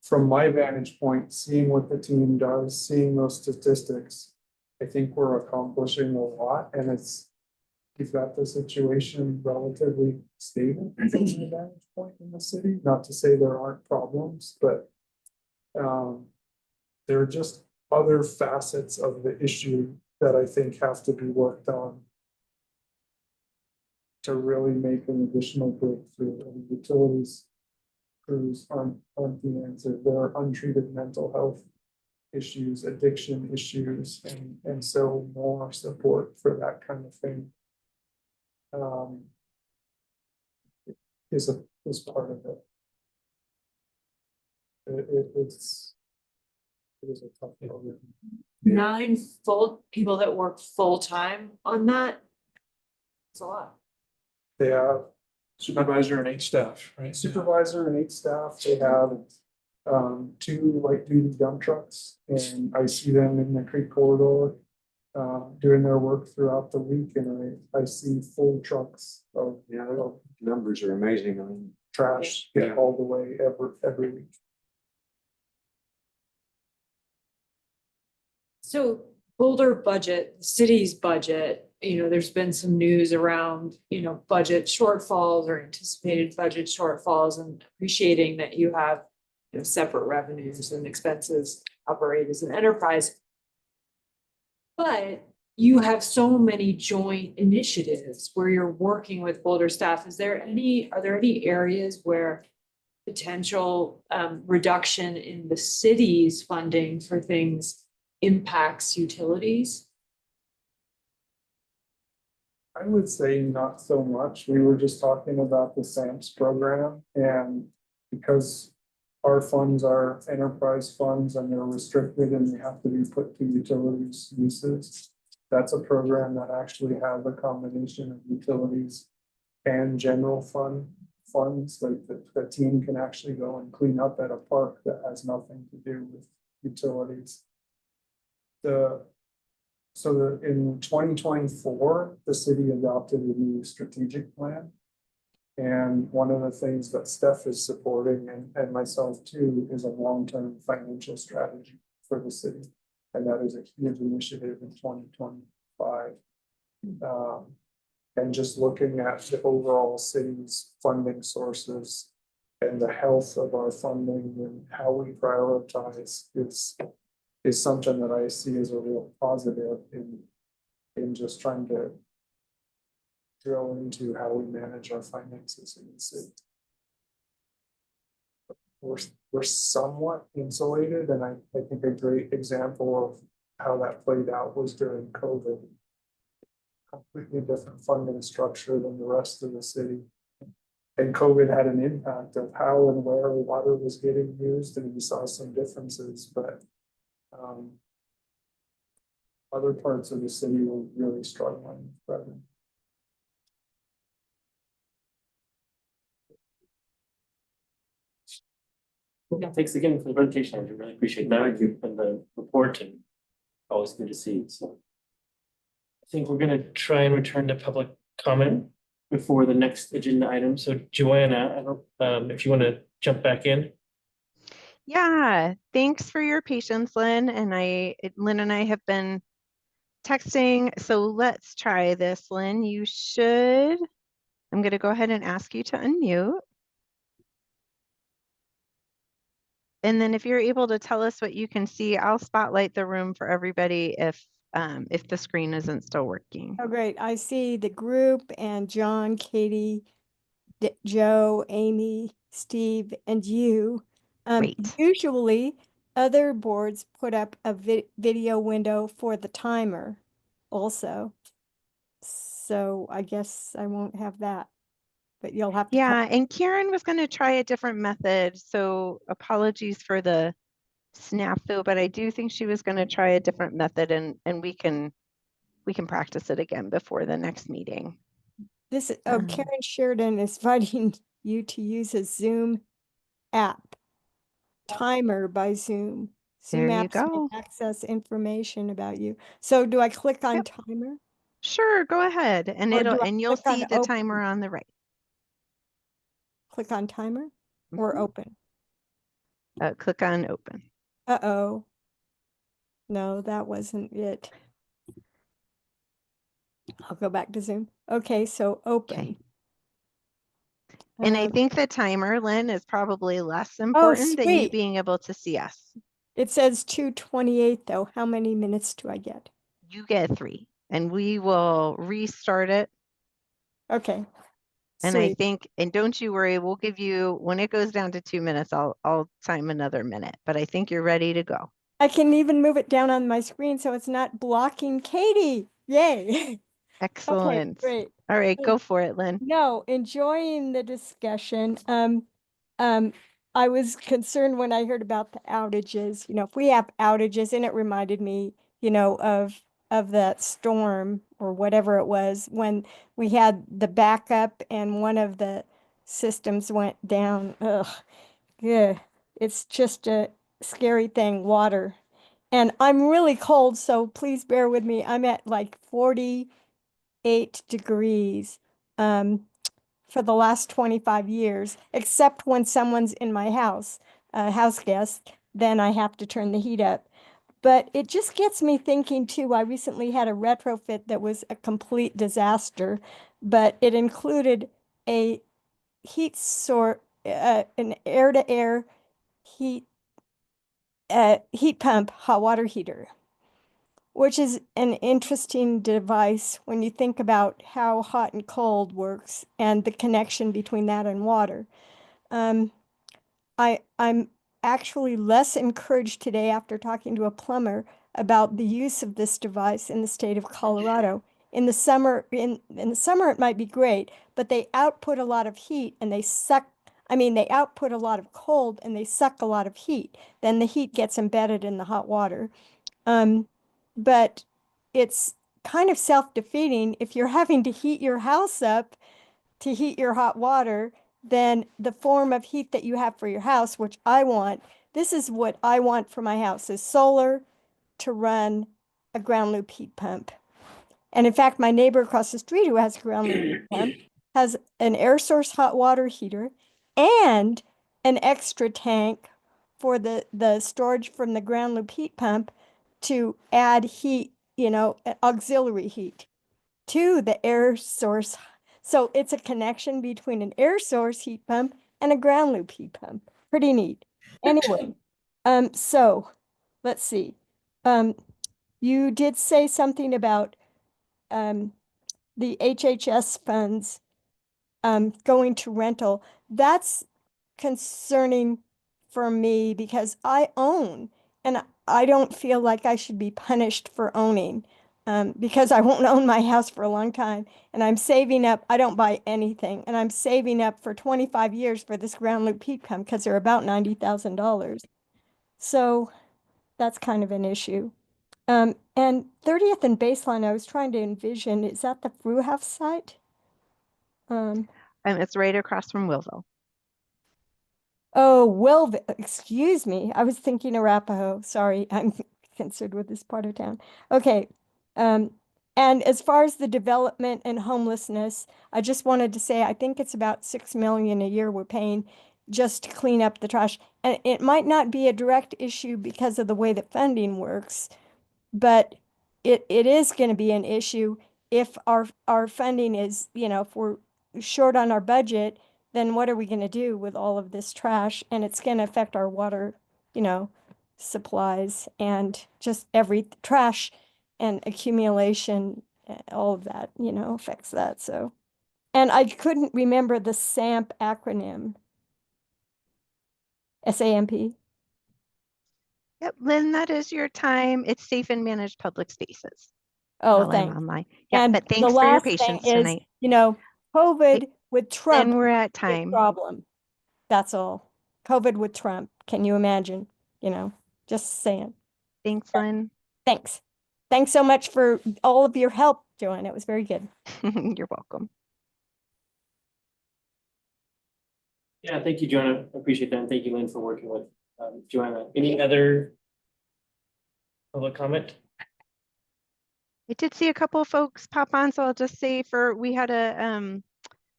From my vantage point, seeing what the team does, seeing those statistics, I think we're accomplishing a lot, and we've got the situation relatively stable from my vantage point in the city. Not to say there aren't problems, but there are just other facets of the issue that I think have to be worked on to really make an additional breakthrough. And utilities crews aren't the answer. There are untreated mental health issues, addiction issues, and so more support for that kind of thing is part of it. it is a tough program. 9 full people that work full-time on that. It's a lot. They have Supervisor and 8 staff, right? supervisor and 8 staff. They have 2 light duty dump trucks, and I see them in the creek corridor doing their work throughout the week, and I see full trucks of Yeah, the numbers are amazing. I mean, trash get hauled away every week. So Boulder budget, the city's budget, there's been some news around, budget shortfalls or anticipated budget shortfalls, and appreciating that you have separate revenues and expenses, operate as an enterprise. But you have so many joint initiatives where you're working with Boulder staff. Are there any areas where potential reduction in the city's funding for things impacts utilities? I would say not so much. We were just talking about the SAMPS program, and because our funds are enterprise funds and they're restricted and they have to be put to utilities uses, that's a program that actually has a combination of utilities and general funds. Like the team can actually go and clean up at a park that has nothing to do with utilities. In 2024, the city adopted a new strategic plan. And one of the things that Steph is supporting, and myself too, is a long-term financial strategy for the city. And that is a huge initiative in 2025. And just looking at the overall city's funding sources and the health of our funding and how we prioritize is something that I see as a real positive in just trying to drill into how we manage our finances in the city. We're somewhat insulated, and I think a great example of how that played out was during COVID. Completely different funding structure than the rest of the city. And COVID had an impact of how and where water was getting used, and we saw some differences, but other parts of the city were really struggling. Yeah, thanks again for the presentation. I really appreciate that and the report, and always good to see. So I think we're gonna try and return to public comment before the next agenda item. So Joanna, I don't, if you want to jump back in. Yeah, thanks for your patience, Lynn. And Lynn and I have been texting. So let's try this, Lynn. I'm going to go ahead and ask you to unmute. And then if you're able to tell us what you can see, I'll spotlight the room for everybody if the screen isn't still working. Oh, great. I see the group and John, Katie, Joe, Amy, Steve, and you. Great. Usually other boards put up a video window for the timer also. So I guess I won't have that, but you'll have to. Yeah, and Karen was going to try a different method. So apologies for the snafu, but I do think she was going to try a different method, and we can practice it again before the next meeting. Karen Sheridan is inviting you to use a Zoom app. Timer by Zoom. Zoom There you apps go. may access information about you. So do I click on timer? Sure, go ahead, and you'll see the timer on the right. Click on timer or open? Click on open. Uh-oh. No, that wasn't it. I'll go back to Zoom. Okay, so open. Okay. And I think the timer, Lynn, is probably less important than you being able to see us. It says 2:28 though. How many minutes do I get? You get 3, and we will restart it. Okay. And I think, and don't you worry, we'll give you, when it goes down to 2 minutes, I'll time another minute, but I think you're ready to go. I can even move it down on my screen so it's not blocking Katie. Yay. Excellent. Okay, great. All right, go for it, Lynn. No, enjoying the discussion. I was concerned when I heard about the outages, if we have outages, and it reminded me, of that storm or whatever it was when we had the backup and one of the systems went down. Ugh, yeah, it's just a scary thing, water. And I'm really cold, so please bear with me. I'm at like 48 degrees. For the last 25 years, except when someone's in my house, a house guest, then I have to turn the heat up. But it just gets me thinking too. I recently had a retrofit that was a complete disaster, but it included a an air-to-air heat heat pump hot water heater, which is an interesting device when you think about how hot and cold works and the connection between that and water. I'm actually less encouraged today after talking to a plumber about the use of this device in the state of Colorado. In the summer, in the summer it might be great, but they output a lot of heat and they output a lot of cold and they suck a lot of heat. Then the heat gets embedded in the hot water. But it's kind of self-defeating if you're having to heat your house up to heat your hot water, then the form of heat that you have for your house, which I want, this is what I want for my house, is solar to run a ground loop heat pump. And in fact, my neighbor across the street who has a ground loop heat pump has an air source hot water heater and an extra tank for the storage from the ground loop heat pump to add heat, auxiliary heat to the air source. So it's a connection between an air source heat pump and a ground loop heat pump. Pretty neat. Anyway, so let's see. You did say something about the HHS funds going to rental. That's concerning for me because I own and I don't feel like I should be punished for owning because I won't own my house for a long time and I'm saving up. I don't buy anything and I'm saving up for 25 years for this ground loop heat pump because they're about $90,000. So that's kind of an issue. And 30th and Baseline, I was trying to envision, is that the Brew House site? It's right across from Willville. Oh, well, excuse me. I was thinking Arapahoe. Sorry, I'm concerned with this part of town. Okay. And as far as the development and homelessness, I just wanted to say I think it's about $6 million a year we're paying just to clean up the trash. And it might not be a direct issue because of the way that funding works, but it is going to be an issue if our funding is, if we're short on our budget, then what are we going to do with all of this trash? And it's going to affect our water, supplies and just every trash and accumulation, all of that, affects that. So, and I couldn't remember the SAMP acronym. SAMP. Yep, Lynn, that is your time. It's safe and managed public spaces. Oh, while I'm thanks. online. Yeah, And but the thanks for your last thing patience is, tonight. COVID with Trump. And we're at big time. problem. That's all. COVID with Trump. Can you imagine? Just saying. Thanks, Lynn. Thanks. Thanks so much for all of your help, Joanne. It was very good. You're welcome. Yeah, thank you, Joanna. I appreciate that. And thank you, Lynn, for working with Joanna. Any other public comment? I did see a couple of folks pop on, so I'll just say we had a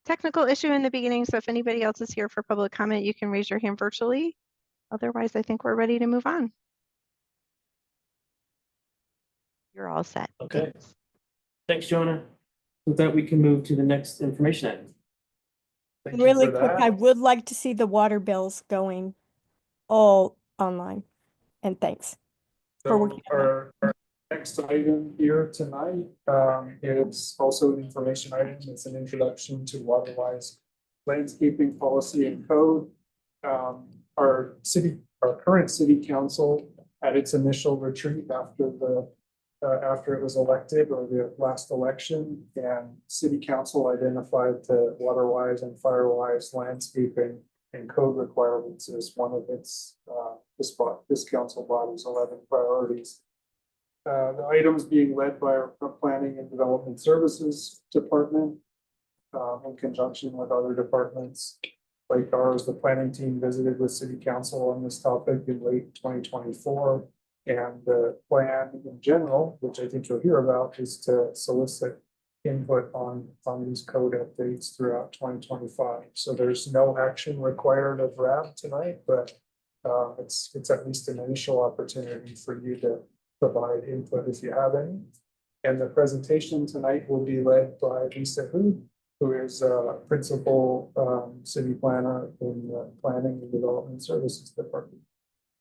technical issue in the beginning. So if anybody else is here for public comment, you can raise your hand virtually. Otherwise, I think we're ready to move on. You're all set. Okay. Thanks, Joanna. With that, we can move to the next information item. Thank you Really for quick, that. I would like to see the water bills going all online. And thanks for So working on that. our next item here tonight, is also an information item. It's an introduction to Waterwise landscaping policy and code. Our current city council at its initial retreat after it was elected or the last election, and city council identified the Waterwise and Firewise landscaping and code requirements is one of its, this council body's 11 priorities. The items being led by our Planning and Development Services Department, in conjunction with other departments. Like ours, the planning team visited with city council on this topic in late 2024. And the plan in general, which I think you'll hear about, is to solicit input on these code updates throughout 2025. So there's no action required of RAB tonight, but it's at least an initial opportunity for you to provide input if you have any. And the presentation tonight will be led by Lisa Hu, who is principal city planner in the Planning and Development Services Department.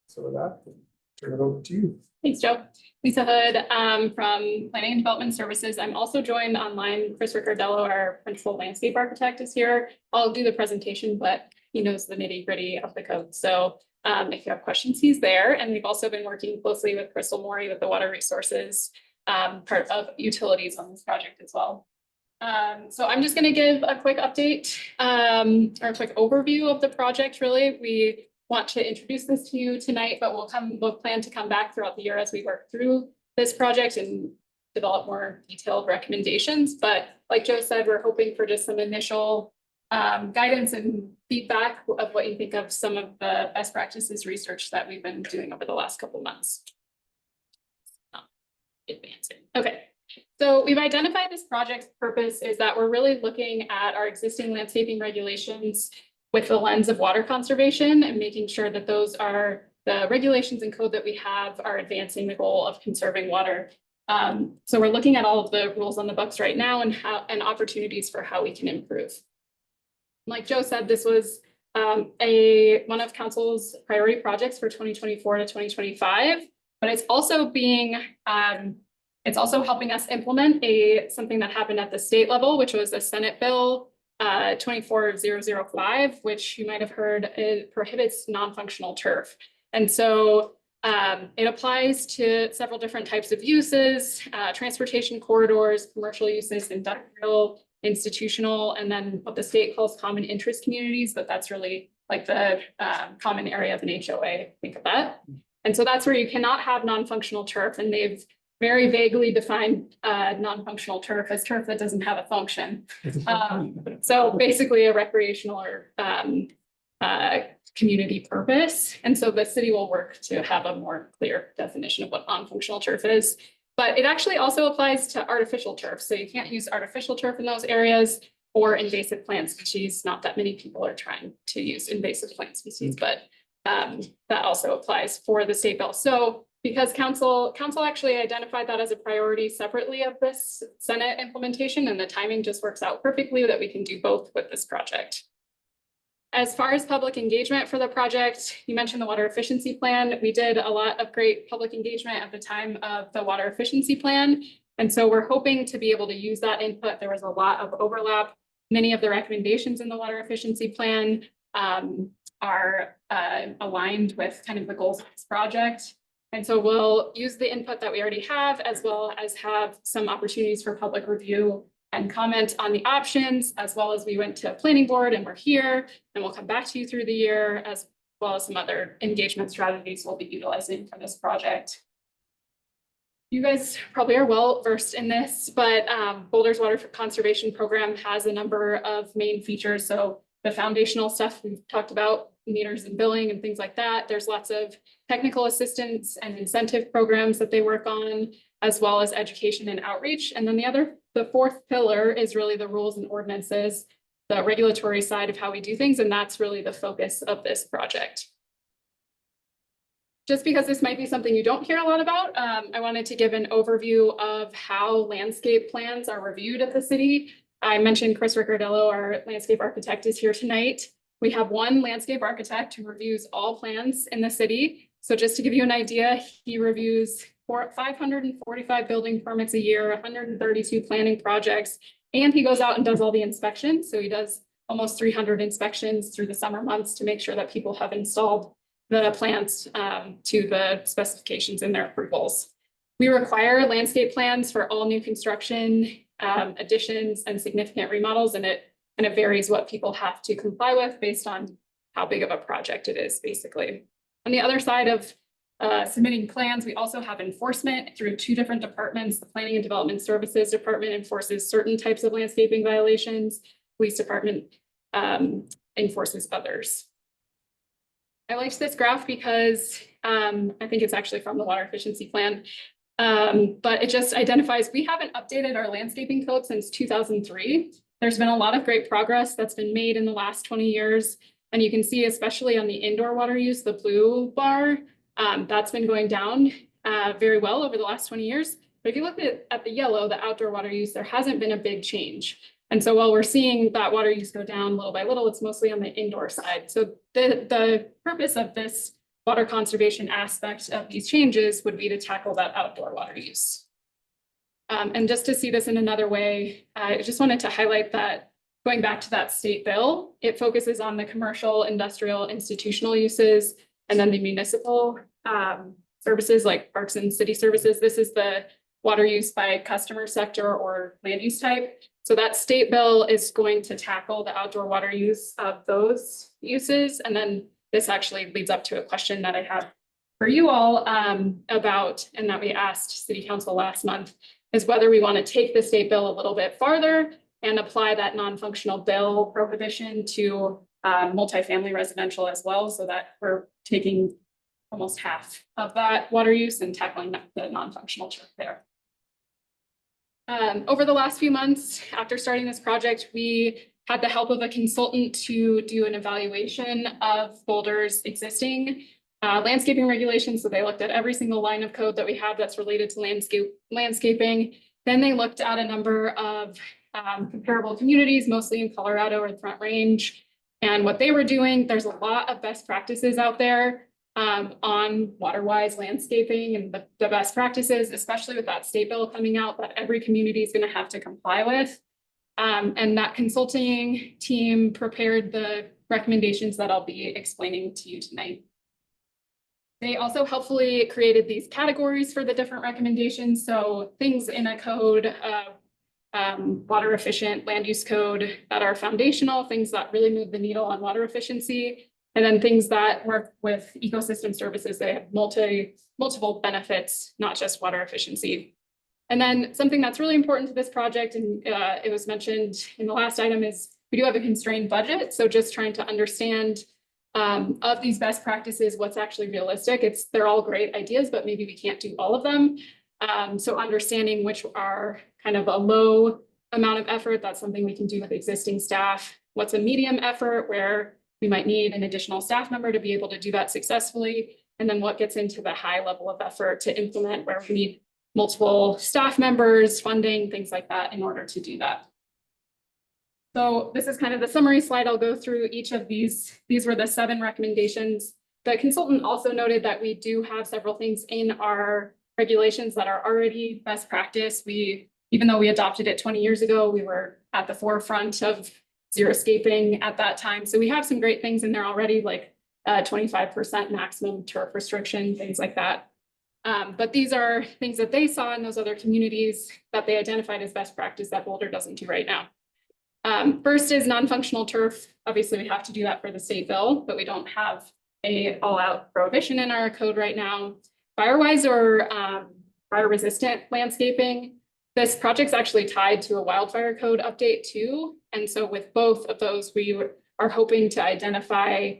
So with that, turn it over to you. Thanks, Joe. Lisa Hood from Planning and Development Services. I'm also joined online. Chris Riccardello, our principal landscape architect, is here. I'll do the presentation, but he knows the nitty gritty of the code. So if you have questions, he's there. And we've also been working closely with Crystal Morey with the water resources part of utilities on this project as well. So I'm just going to give a quick update or a quick overview of the project. Really, we want to introduce this to you tonight, but we'll plan to come back throughout the year as we work through this project and develop more detailed recommendations. But like Joe said, we're hoping for just some initial guidance and feedback of what you think of some of the best practices research that we've been doing over the last couple of months. Advancing. Okay. So we've identified this project's purpose is that we're really looking at our existing landscaping regulations with the lens of water conservation and making sure that those are the regulations and code that we have are advancing the goal of conserving water. So we're looking at all of the rules on the books right now and opportunities for how we can improve. Like Joe said, this was one of council's priority projects for 2024 to 2025, but it's also being it's also helping us implement something that happened at the state level, which was a Senate bill 24005, which you might have heard, it prohibits non-functional turf. And so it applies to several different types of uses, transportation corridors, commercial uses, industrial, institutional, and then what the state calls common interest communities, but that's really like the common area of an HOA, think of that. And so that's where you cannot have non-functional turf, and they've very vaguely defined non-functional turf as turf that doesn't have a function. So basically a recreational or community purpose. And so the city will work to have a more clear definition of what non-functional turf is. But it actually also applies to artificial turf. So you can't use artificial turf in those areas or invasive plant species. Not that many people are trying to use invasive plant species, but that also applies for the state bill. So because council actually identified that as a priority separately of this Senate implementation, and the timing just works out perfectly that we can do both with this project. As far as public engagement for the project, you mentioned the water efficiency plan. We did a lot of great public engagement at the time of the water efficiency plan. And so we're hoping to be able to use that input. There was a lot of overlap. Many of the recommendations in the water efficiency plan are aligned with kind of the goals of this project. And so we'll use the input that we already have, as well as have some opportunities for public review and comment on the options, as well as we went to planning board and we're here, and we'll come back to you through the year, as well as some other engagement strategies we'll be utilizing for this project. You guys probably are well versed in this, but Boulder's Water Conservation Program has a number of main features. So the foundational stuff we've talked about, meters and billing and things like that. There's lots of technical assistance and incentive programs that they work on, as well as education and outreach. And then the fourth pillar is really the rules and ordinances, the regulatory side of how we do things. And that's really the focus of this project. Just because this might be something you don't hear a lot about, I wanted to give an overview of how landscape plans are reviewed at the city. I mentioned Chris Riccardello, our landscape architect, is here tonight. We have one landscape architect who reviews all plans in the city. So just to give you an idea, he reviews 545 building permits a year, 132 planning projects, and he goes out and does all the inspections. So he does almost 300 inspections through the summer months to make sure that people have installed the plants to the specifications in their approvals. We require landscape plans for all new construction, additions, and significant remodels, and it varies what people have to comply with based on how big of a project it is, basically. On the other side of submitting plans, we also have enforcement through two different departments. The Planning and Development Services Department enforces certain types of landscaping violations. Police Department enforces others. I liked this graph because I think it's actually from the water efficiency plan. But it just identifies, we haven't updated our landscaping code since 2003. There's been a lot of great progress that's been made in the last 20 years. And you can see, especially on the indoor water use, the blue bar, that's been going down very well over the last 20 years. But if you look at the yellow, the outdoor water use, there hasn't been a big change. And so while we're seeing that water use go down little by little, it's mostly on the indoor side. So the purpose of this water conservation aspect of these changes would be to tackle that outdoor water use. And just to see this in another way, I just wanted to highlight that going back to that state bill, it focuses on the commercial, industrial, institutional uses, and then the municipal services like parks and city services. This is the water use by customer sector or land use type. So that state bill is going to tackle the outdoor water use of those uses. And then this actually leads up to a question that I have for you all about, and that we asked City Council last month, is whether we want to take the state bill a little bit farther and apply that non-functional bill prohibition to multifamily residential as well, so that we're taking almost half of that water use and tackling the non-functional turf there. Over the last few months after starting this project, we had the help of a consultant to do an evaluation of Boulder's existing landscaping regulations. So they looked at every single line of code that we have that's related to landscaping. Then they looked at a number of comparable communities, mostly in Colorado or the Front Range. And what they were doing, there's a lot of best practices out there on water-wise landscaping, and the best practices, especially with that state bill coming out, that every community is going to have to comply with. And that consulting team prepared the recommendations that I'll be explaining to you tonight. They also helpfully created these categories for the different recommendations. So things in a code, water efficient land use code that are foundational, things that really move the needle on water efficiency. And then things that work with ecosystem services, they have multiple benefits, not just water efficiency. And then something that's really important to this project, and it was mentioned in the last item, is we do have a constrained budget. So just trying to understand of these best practices, what's actually realistic. They're all great ideas, but maybe we can't do all of them. So understanding which are kind of a low amount of effort, that's something we can do with existing staff. What's a medium effort where we might need an additional staff member to be able to do that successfully. And then what gets into the high level of effort to implement where we need multiple staff members, funding, things like that in order to do that. So this is kind of the summary slide. I'll go through each of these. These were the 7 recommendations. The consultant also noted that we do have several things in our regulations that are already best practice. Even though we adopted it 20 years ago, we were at the forefront of xeriscaping at that time. So we have some great things in there already, like 25% maximum turf restriction, things like that. But these are things that they saw in those other communities that they identified as best practice that Boulder doesn't do right now. First is non-functional turf. Obviously, we have to do that for the state bill, but we don't have a all-out prohibition in our code right now. Firewise or fire-resistant landscaping. This project's actually tied to a wildfire code update too. And so with both of those, we are hoping to identify,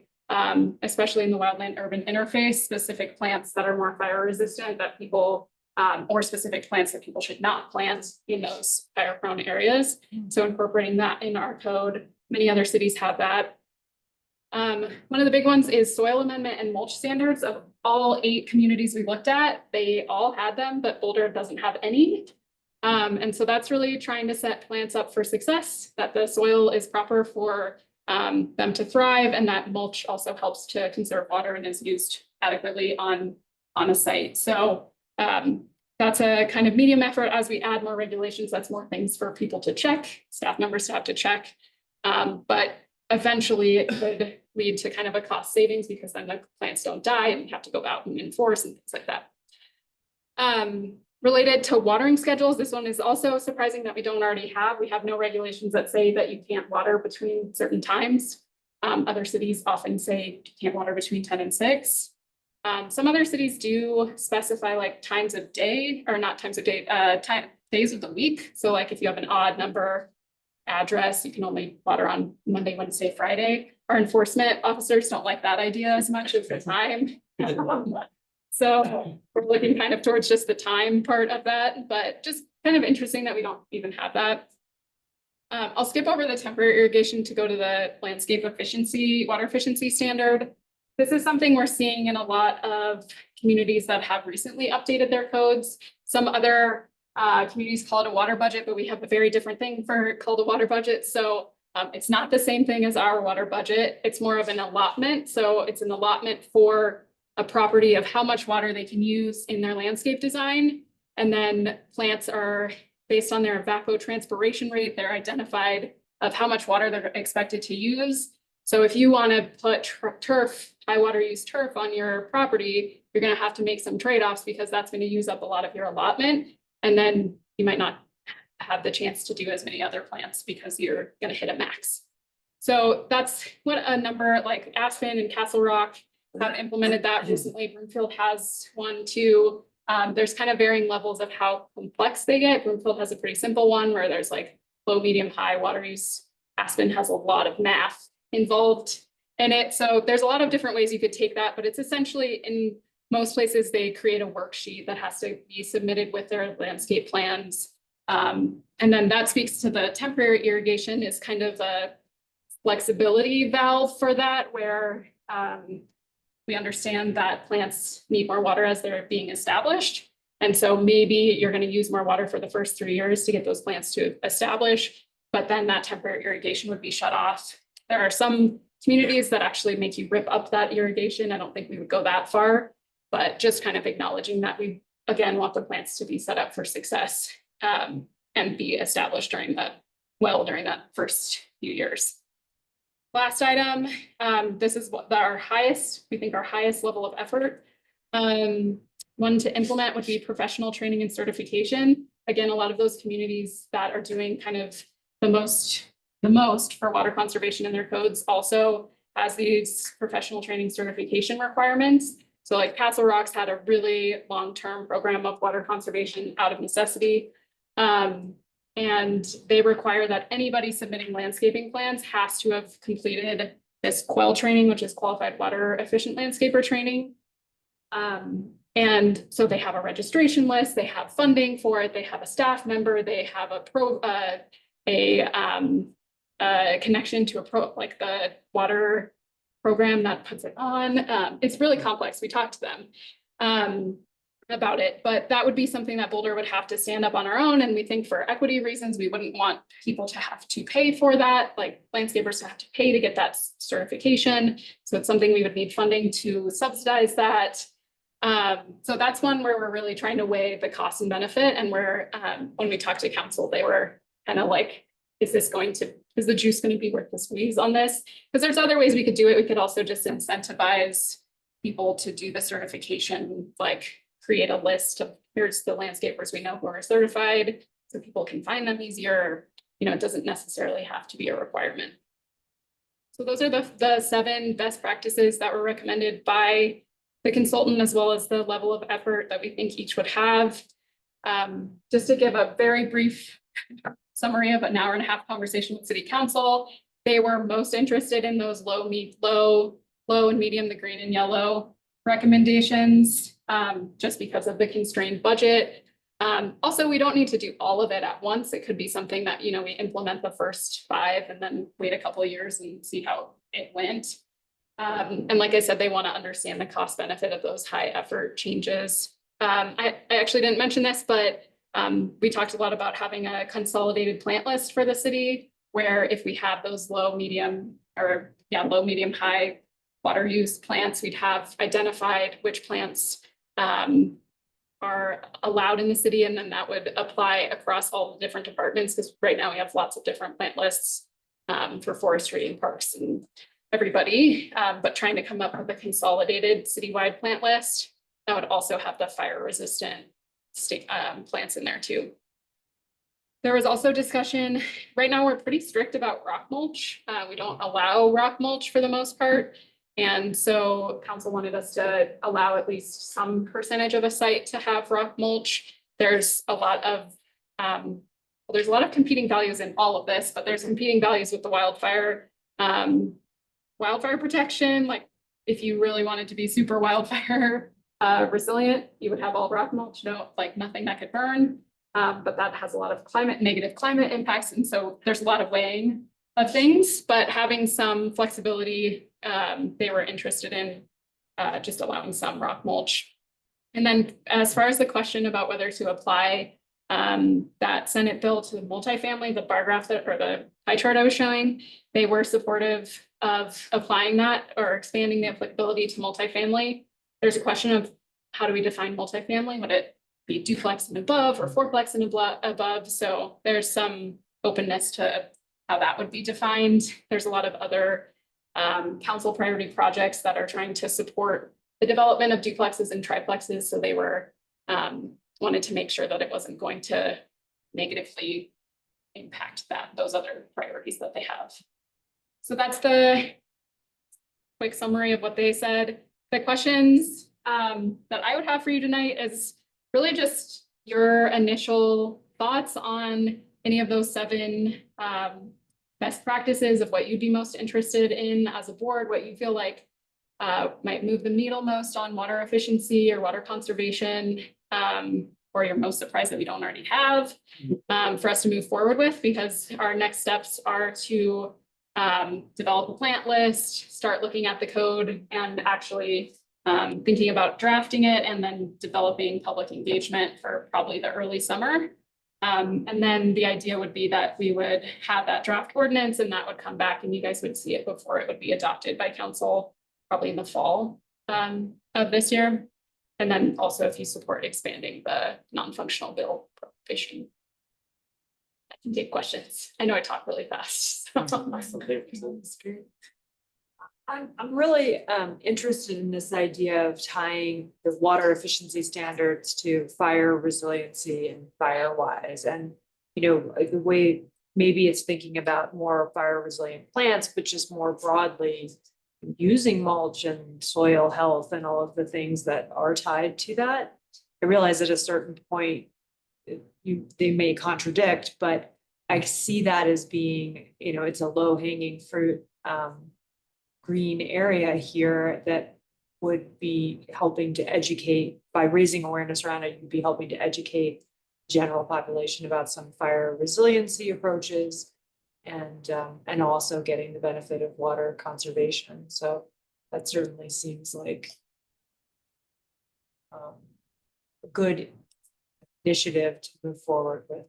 especially in the wildland urban interface, specific plants that are more fire resistant that people, or specific plants that people should not plant in those fire prone areas. So incorporating that in our code, many other cities have that. One of the big ones is soil amendment and mulch standards. Of all 8 communities we looked at, they all had them, but Boulder doesn't have any. And so that's really trying to set plants up for success, that the soil is proper for them to thrive, and that mulch also helps to conserve water and is used adequately on a site. So that's a kind of medium effort. As we add more regulations, that's more things for people to check, staff members to have to check. But eventually it could lead to kind of a cost savings because then the plants don't die and you have to go out and enforce and things like that. Related to watering schedules, this one is also surprising that we don't already have. We have no regulations that say that you can't water between certain times. Other cities often say you can't water between 10 and 6. Some other cities do specify like times of day, or not times of day, days of the week. So like if you have an odd number address, you can only water on Monday, Wednesday, Friday. Our enforcement officers don't like that idea as much as the time. So we're looking kind of towards just the time part of that, but just kind of interesting that we don't even have that. I'll skip over the temporary irrigation to go to the landscape efficiency, water efficiency standard. This is something we're seeing in a lot of communities that have recently updated their codes. Some other communities call it a water budget, but we have a very different thing called a water budget. So it's not the same thing as our water budget. It's more of an allotment. So it's an allotment for a property of how much water they can use in their landscape design. And then plants are based on their evapotranspiration rate. They're identified of how much water they're expected to use. So if you want to put turf, high water use turf on your property, you're going to have to make some trade-offs because that's going to use up a lot of your allotment. And then you might not have the chance to do as many other plants because you're going to hit a max. So that's what a number like Aspen and Castle Rock have implemented that recently. Broomfield has one too. There's kind of varying levels of how complex they get. Broomfield has a pretty simple one where there's like low, medium, high water use. Aspen has a lot of math involved in it. So there's a lot of different ways you could take that, but it's essentially in most places they create a worksheet that has to be submitted with their landscape plans. And then that speaks to the temporary irrigation is kind of a flexibility valve for that, where we understand that plants need more water as they're being established. And so maybe you're going to use more water for the first 3 years to get those plants to establish, but then that temporary irrigation would be shut off. There are some communities that actually make you rip up that irrigation. I don't think we would go that far, but just kind of acknowledging that we, again, want the plants to be set up for success and be established during that first few years. Last item, this is what our highest level of effort. One to implement would be professional training and certification. Again, a lot of those communities that are doing kind of the most for water conservation in their codes also has these professional training certification requirements. So like Castle Rocks had a really long-term program of water conservation out of necessity. And they require that anybody submitting landscaping plans has to have completed this QUEL training, which is Qualified Water Efficient Landscaper Training. And so they have a registration list, they have funding for it, they have a staff member, they have a connection to like the water program that puts it on. It's really complex. We talked to them about it, but that would be something that Boulder would have to stand up on our own. And we think for equity reasons, we wouldn't want people to have to pay for that, like landscapers to have to pay to get that certification. So it's something we would need funding to subsidize that. So that's one where we're really trying to weigh the cost and benefit. And where when we talked to council, they were kind of like, is the juice going to be worth the squeeze on this? Because there's other ways we could do it. We could also just incentivize people to do the certification, like create a list of here's the landscapers we know who are certified so people can find them easier. You know, it doesn't necessarily have to be a requirement. So those are the 7 best practices that were recommended by the consultant, as well as the level of effort that we think each would have. Just to give a very brief summary of an hour-and-a-half conversation with City Council, they were most interested in those low and medium, the green and yellow recommendations, just because of the constrained budget. Also, we don't need to do all of it at once. It could be something that, we implement the first 5 and then wait a couple of years and see how it went. And like I said, they want to understand the cost benefit of those high effort changes. I actually didn't mention this, but we talked a lot about having a consolidated plant list for the city, where if we have those low, medium, high water use plants, we'd have identified which plants are allowed in the city, and then that would apply across all the different departments, because right now we have lots of different plant lists for forestry and parks and everybody, but trying to come up with a consolidated citywide plant list that would also have the fire resistant plants in there too. There was also discussion, right now we're pretty strict about rock mulch. We don't allow rock mulch for the most part. And so council wanted us to allow at least some percentage of a site to have rock mulch. There's a lot of competing values in all of this, but there's competing values with the wildfire. Wildfire protection, like if you really wanted to be super wildfire resilient, you would have all rock mulch, like nothing that could burn. But that has a lot of negative climate impacts. And so there's a lot of weighing of things, but having some flexibility, they were interested in just allowing some rock mulch. And then as far as the question about whether to apply that Senate bill to multifamily, the bar graph or the pie chart I was showing, they were supportive of applying that or expanding the applicability to multifamily. There's a question of how do we define multifamily? Would it be duplex and above or fourplex and above? So there's some openness to how that would be defined. There's a lot of other council priority projects that are trying to support the development of duplexes and triplexes. So they were wanted to make sure that it wasn't going to negatively impact those other priorities that they have. So that's the quick summary of what they said. The questions that I would have for you tonight is really just your initial thoughts on any of those 7 best practices of what you'd be most interested in as a board, what you feel like might move the needle most on water efficiency or water conservation, or you're most surprised that we don't already have for us to move forward with, because our next steps are to develop a plant list, start looking at the code and actually thinking about drafting it and then developing public engagement for probably the early summer. And then the idea would be that we would have that draft ordinance and that would come back and you guys would see it before it would be adopted by council, probably in the fall of this year. And then also if you support expanding the non-functional bill prohibition. I can take questions. I know I talk really fast. I'm really interested in this idea of tying the water efficiency standards to fire resiliency and Firewise. And, the way maybe it's thinking about more fire resilient plants, but just more broadly using mulch and soil health and all of the things that are tied to that. I realize at a certain point, they may contradict, but I see that as being, it's a low hanging fruit green area here that would be helping to educate by raising awareness around it. You'd be helping to educate general population about some fire resiliency approaches and also getting the benefit of water conservation. So that certainly seems like a good initiative to move forward with.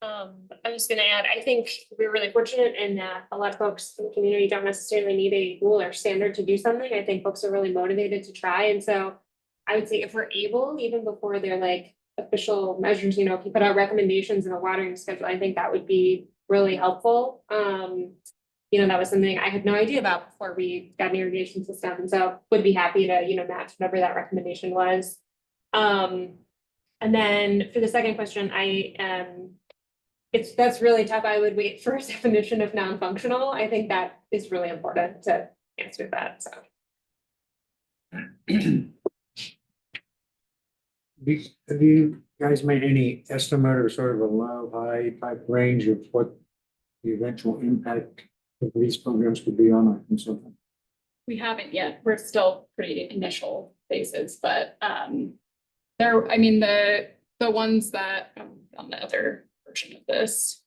I'm just gonna add, I think we're really fortunate in that a lot of folks in the community don't necessarily need a rule or standard to do something. I think folks are really motivated to try. And so I would say if we're able, even before they're like official measures, if you put out recommendations in a watering schedule, I think that would be really helpful. That was something I had no idea about before we got an irrigation system. And so would be happy to, match whatever that recommendation was. And then for the second question, that's really tough. I would wait for a definition of non-functional. I think that is really important to answer that. So. Have you guys made any estimate or sort of a low, high type range of what the eventual impact of these programs could be on our consumption? We haven't yet. We're still pretty initial phases, but the ones that on the other version of this,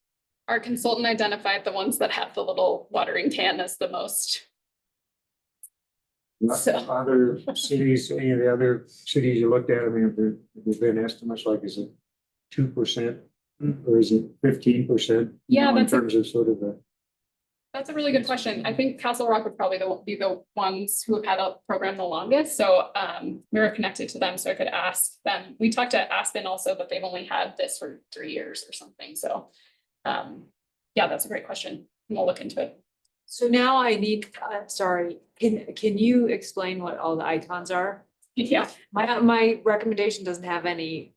our consultant identified the ones that have the little watering can as the most. So Other cities, any of the other cities you looked at, have there been estimates like, is it 2% or is it 15%? Yeah, in terms of sort of the. That's a really good question. I think Castle Rock would probably be the ones who have had a program the longest. So we were connected to them, so I could ask them. We talked to Aspen also, but they've only had this for 3 years or something. So yeah, that's a great question. We'll look into it. So now I need, sorry, can you explain what all the icons are? Yeah. My recommendation doesn't have any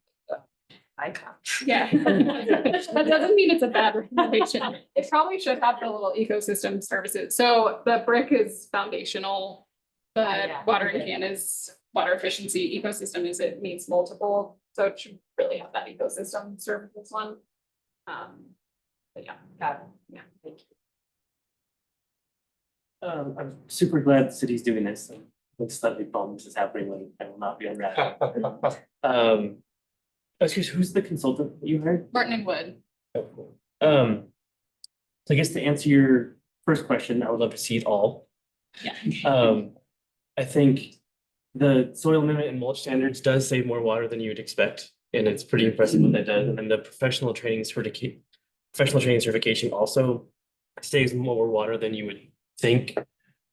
icon. Yeah. That doesn't mean it's a bad recommendation. It probably should have the little ecosystem services. So the brick is foundational. The Yeah. watering can is water efficiency. Ecosystem is it needs multiple. So it should really have that ecosystem services one. But yeah. Got it. Yeah, thank you. I'm super glad the city's doing this. I'm slightly bummed this is happening when I will not be on rad. Excuse, who's the consultant you hired? Martin and Wood. Oh, cool. So I guess to answer your first question, I would love to see it all. Yeah. I think the soil amendment and mulch standards does save more water than you would expect, and it's pretty impressive what that does. And the professional training certification also saves more water than you would think.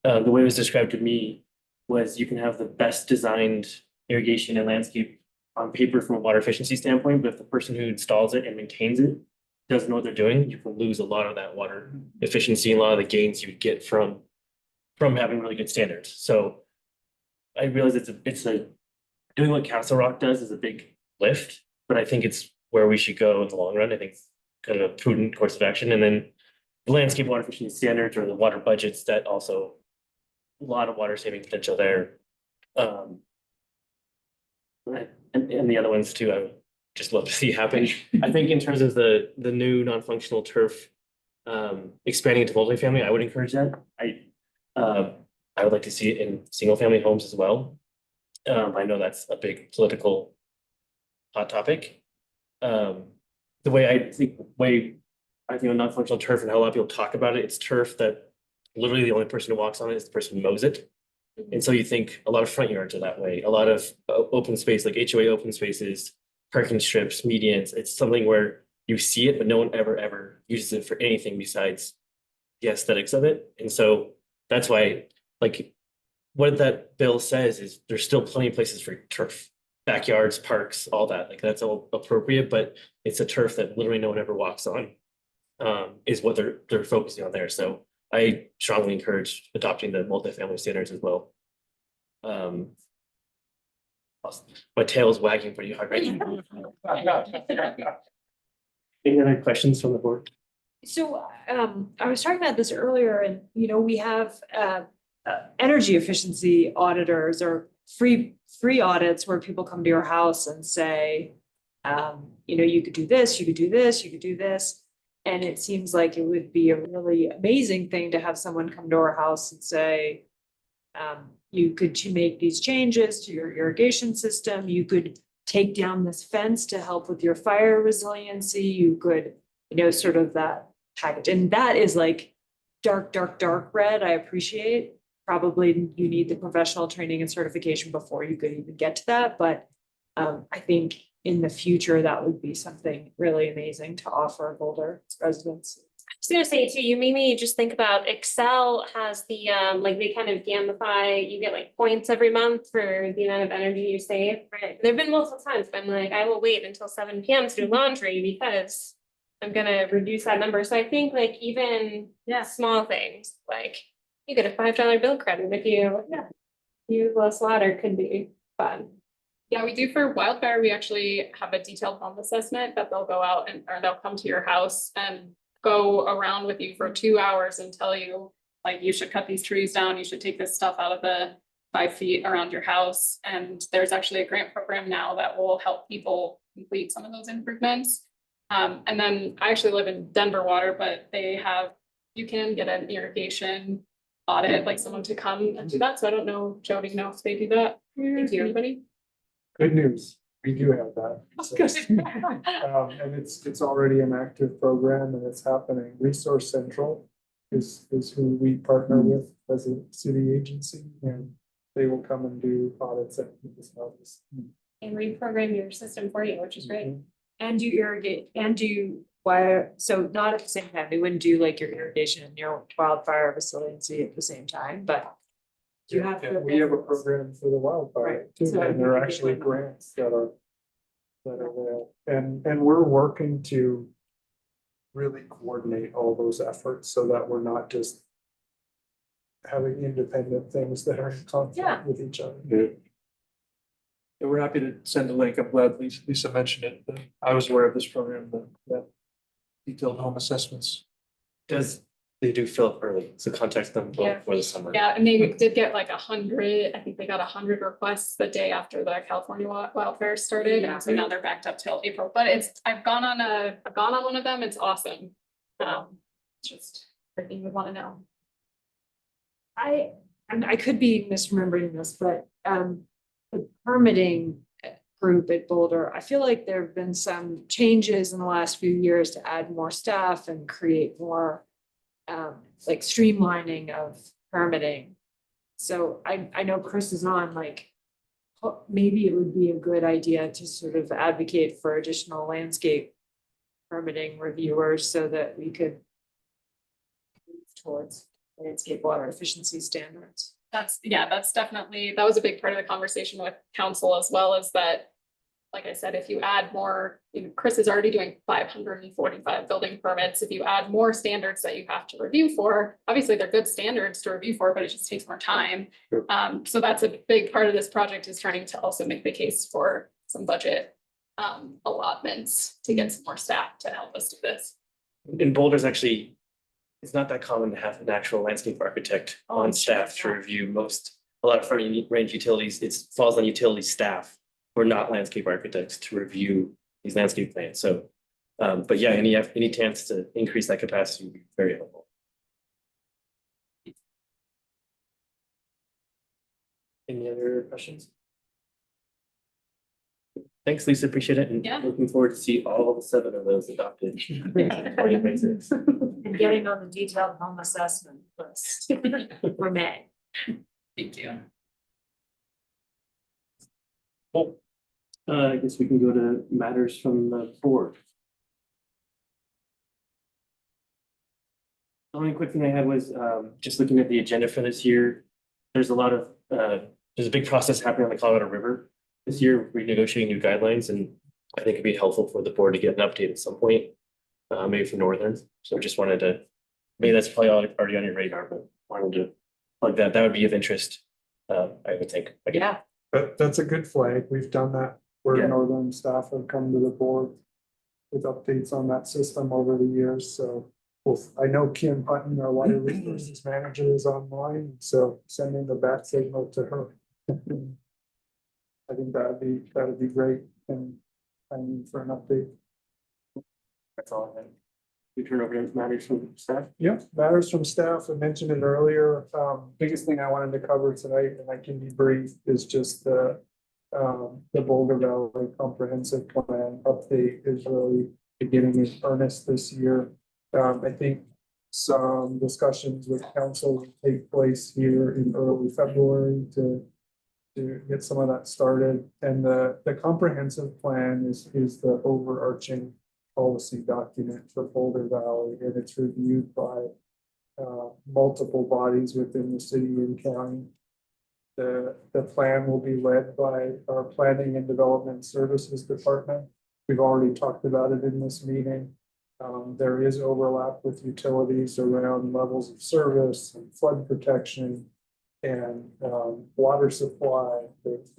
The way it was described to me was you can have the best designed irrigation and landscape on paper from a water efficiency standpoint, but if the person who installs it and maintains it doesn't know what they're doing, you can lose a lot of that water efficiency and a lot of the gains you would get from having really good standards. So I realize it's a doing what Castle Rock does is a big lift, but I think it's where we should go in the long run. I think it's kind of a prudent course of action. And then the landscape water efficiency standards or the water budgets, that also a lot of water saving potential there. And the other ones too, I would just love to see happen. I think in terms of the new non-functional turf expanding into multifamily, I would encourage that. I would like to see it in single family homes as well. I know that's a big political hot topic. The way I think of non-functional turf and how a lot of people talk about it, it's turf that literally the only person who walks on it is the person who mows it. And so you think a lot of front yards are that way, a lot of open space, like HOA open spaces, parking strips, medians. It's something where you see it, but no one ever uses it for anything besides the aesthetics of it. And so that's why, like, what that bill says is there's still plenty of places for turf, backyards, parks, all that. Like that's all appropriate, but it's a turf that literally no one ever walks on, is what they're focusing on there. So I strongly encourage adopting the multifamily standards as well. My tail is wagging pretty hard right now. Any other questions from the board? So I was talking about this earlier and, we have energy efficiency auditors or free audits where people come to your house and say, you could do this, you could do this, you could do this. And it seems like it would be a really amazing thing to have someone come to our house and say, you could make these changes to your irrigation system. You could take down this fence to help with your fire resiliency. You could, sort of that package. And that is like dark red. I appreciate. Probably you need the professional training and certification before you could even get to that. But I think in the future, that would be something really amazing to offer Boulder residents. I was gonna say too, you made me just think about Excel has the like they kind of gamify, you get like points every month for the amount of energy you save. Right. There've been multiple times I'm like, I will wait until 7 p.m. to do laundry because I'm gonna reduce that number. So I think like even small things like you get a $5 bill credit if you use less water could be fun. Yeah, we do for wildfire. We actually have a detailed home assessment that they'll go out or they'll come to your house and go around with you for 2 hours and tell you, like, you should cut these trees down. You should take this stuff out of the 5 feet around your house. And there's actually a grant program now that will help people complete some of those improvements. And then I actually live in Denver Water, but you can get an irrigation audit, like someone to come and do that. So I don't know, Jody, know if they do that. Thank you, everybody. Good news, we do have that. And it's already an active program and it's happening. Resource Central is who we partner with as a city agency, and they will come and do audits at people's houses. And reprogram your system for you, which is great. And you irrigate and do wire, so not at the same time, they wouldn't do like your irrigation and your wildfire resiliency at the same time, but do you have? We have a program for the wildfire too, So and there are actually grants that are there. And we're working to really coordinate all those efforts so that we're not just having independent things that are in conflict with each other. Yeah, we're happy to send a link. I'm glad Lisa mentioned it. I was aware of this program, the detailed home assessments. They do fill up early, so contact them Yeah. for the summer. Yeah, and they did get like 100, I think they got 100 requests the day after the California wildfire started, and so now they're backed up till April, but I've gone on one of them, it's awesome. It's just everything you would want to know. I could be misremembering this, but the permitting group at Boulder, I feel like there have been some changes in the last few years to add more staff and create more like streamlining of permitting. So I know Chris is on, like, maybe it would be a good idea to sort of advocate for additional landscape permitting reviewers so that we could move towards landscape water efficiency standards. That's definitely, that was a big part of the conversation with council as well, is that, like I said, if you add more, Chris is already doing 545 building permits. If you add more standards that you have to review for, obviously they're good standards to review for, but it just takes more time. Sure. So that's a big part of this project, is trying to also make the case for some budget allotments to get some more staff to help us do this. In Boulder's actually, it's not that common to have an actual landscape architect on staff to review a lot of front range utilities. It falls on utility staff. We're not landscape architects to review these landscape plans. So, but yeah, any chance to increase that capacity would be very helpful. Any other questions? Thanks, Lisa. Appreciate it. And Yeah. looking forward to see all 7 of those adopted. And getting on the detailed home assessment list for May. Thank you. Cool. I guess we can go to matters from the board. The only quick thing I had was just looking at the agenda for this year. There's a lot of there's a big process happening on the Colorado River this year, renegotiating new guidelines, and I think it'd be helpful for the board to get an update at some point, maybe for Northern. So just wanted to, maybe that's probably already on your radar, but wanted to plug that. That would be of interest, I would think. Yeah. That's a good flag. We've done that where Yeah. Northern staff have come to the board with updates on that system over the years. So I know Kim Hutton, our water resources manager, is online, so sending the bat signal to her. I think that'd be great, and I need for an update. That's all I had. We turn over to matters from staff. Yep, matters from staff. I mentioned it earlier. Biggest thing I wanted to cover tonight, and I can be brief, is just the Boulder Valley Comprehensive Plan update is really beginning in earnest this year. I think some discussions with council will take place here in early February to get some of that started. And the comprehensive plan is the overarching policy document for Boulder Valley, and it's reviewed by multiple bodies within the city and county. The plan will be led by our Planning and Development Services Department. We've already talked about it in this meeting. There is overlap with utilities around levels of service and flood protection and water supply. There's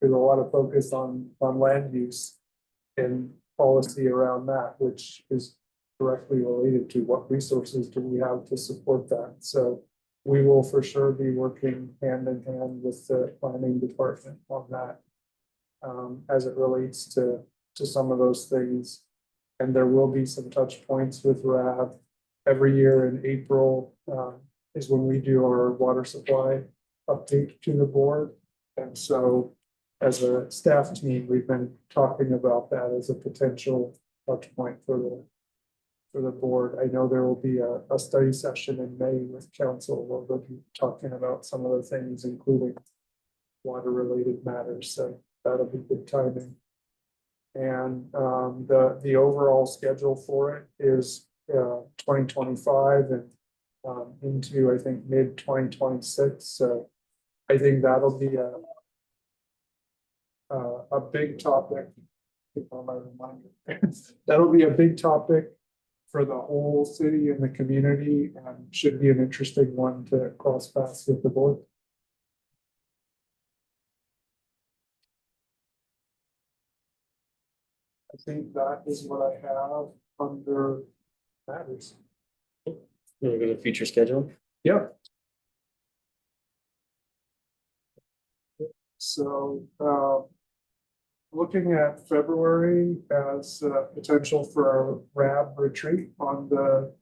a lot of focus on land use and policy around that, which is directly related to what resources do we have to support that. So we will for sure be working hand in hand with the planning department on that as it relates to some of those things. And there will be some touch points with RAB. Every year in April is when we do our water supply update to the board. And so as a staff team, we've been talking about that as a potential touch point for the board. I know there will be a study session in May with council where we'll be talking about some of the things, including water related matters. So that'll be good timing. And the overall schedule for it is 2025 and into, I think, mid 2026. So I think that'll be a big topic. That'll be a big topic for the whole city and the community, and should be an interesting one to cross paths with the board. think that is what I have under matters. We're going to future schedule. Yep. So, looking at February as potential for a RAB retreat on the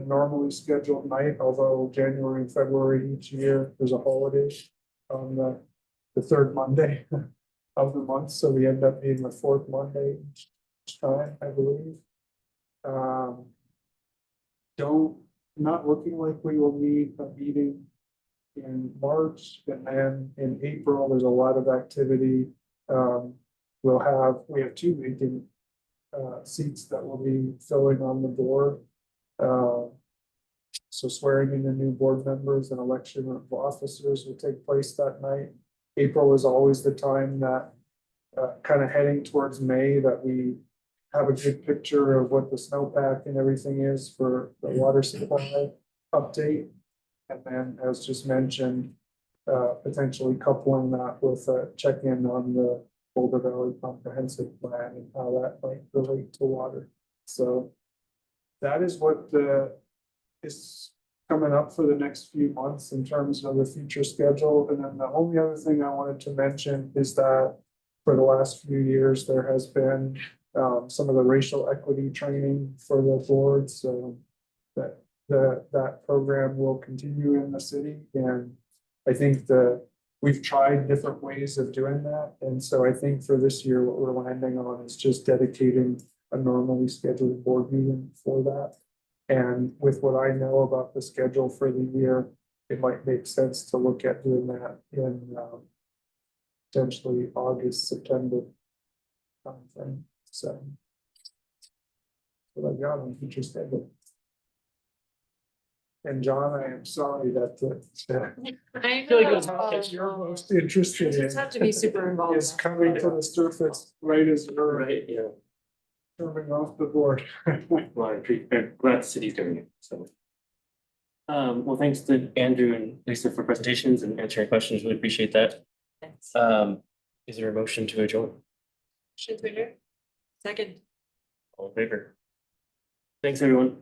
normally scheduled night, although January and February each year, there's a holiday on the third Monday of the month, so we end up being the fourth Monday each time, I believe. Not looking like we will need a meeting in March, and then in April, there's a lot of activity. We have two vacant seats that will be filling on the board. So swearing in the new board members and election of officers will take place that night. April is always the time that kind of heading towards May that we have a good picture of what the snowpack and everything is for the water supply update. And then, as just mentioned, potentially coupling that with a check-in on the Boulder Valley Comprehensive Plan and how that might relate to water. So that is what is coming up for the next few months in terms of the future schedule. And then the only other thing I wanted to mention is that for the last few years, there has been some of the racial equity training for the board, so that program will continue in the city. And I think we've tried different ways of doing that. And so I think for this year, what we're landing on is just dedicating a normally scheduled board meeting for that. And with what I know about the schedule for the year, it might make sense to look at doing that in potentially August, September timeframe. So what I got on future schedule. And John, I am sorry that I feel like it was know. hot. you're most interested It's in tough to be super involved. is coming to the surface right as you're Right, yeah. turning off the board. Well, I'm glad the city's doing it, so. Well, thanks to Andrew and Lisa for presentations and answering questions. Really appreciate that. Thanks. Is there a motion to adjourn? Second. All in favor? Thanks, everyone.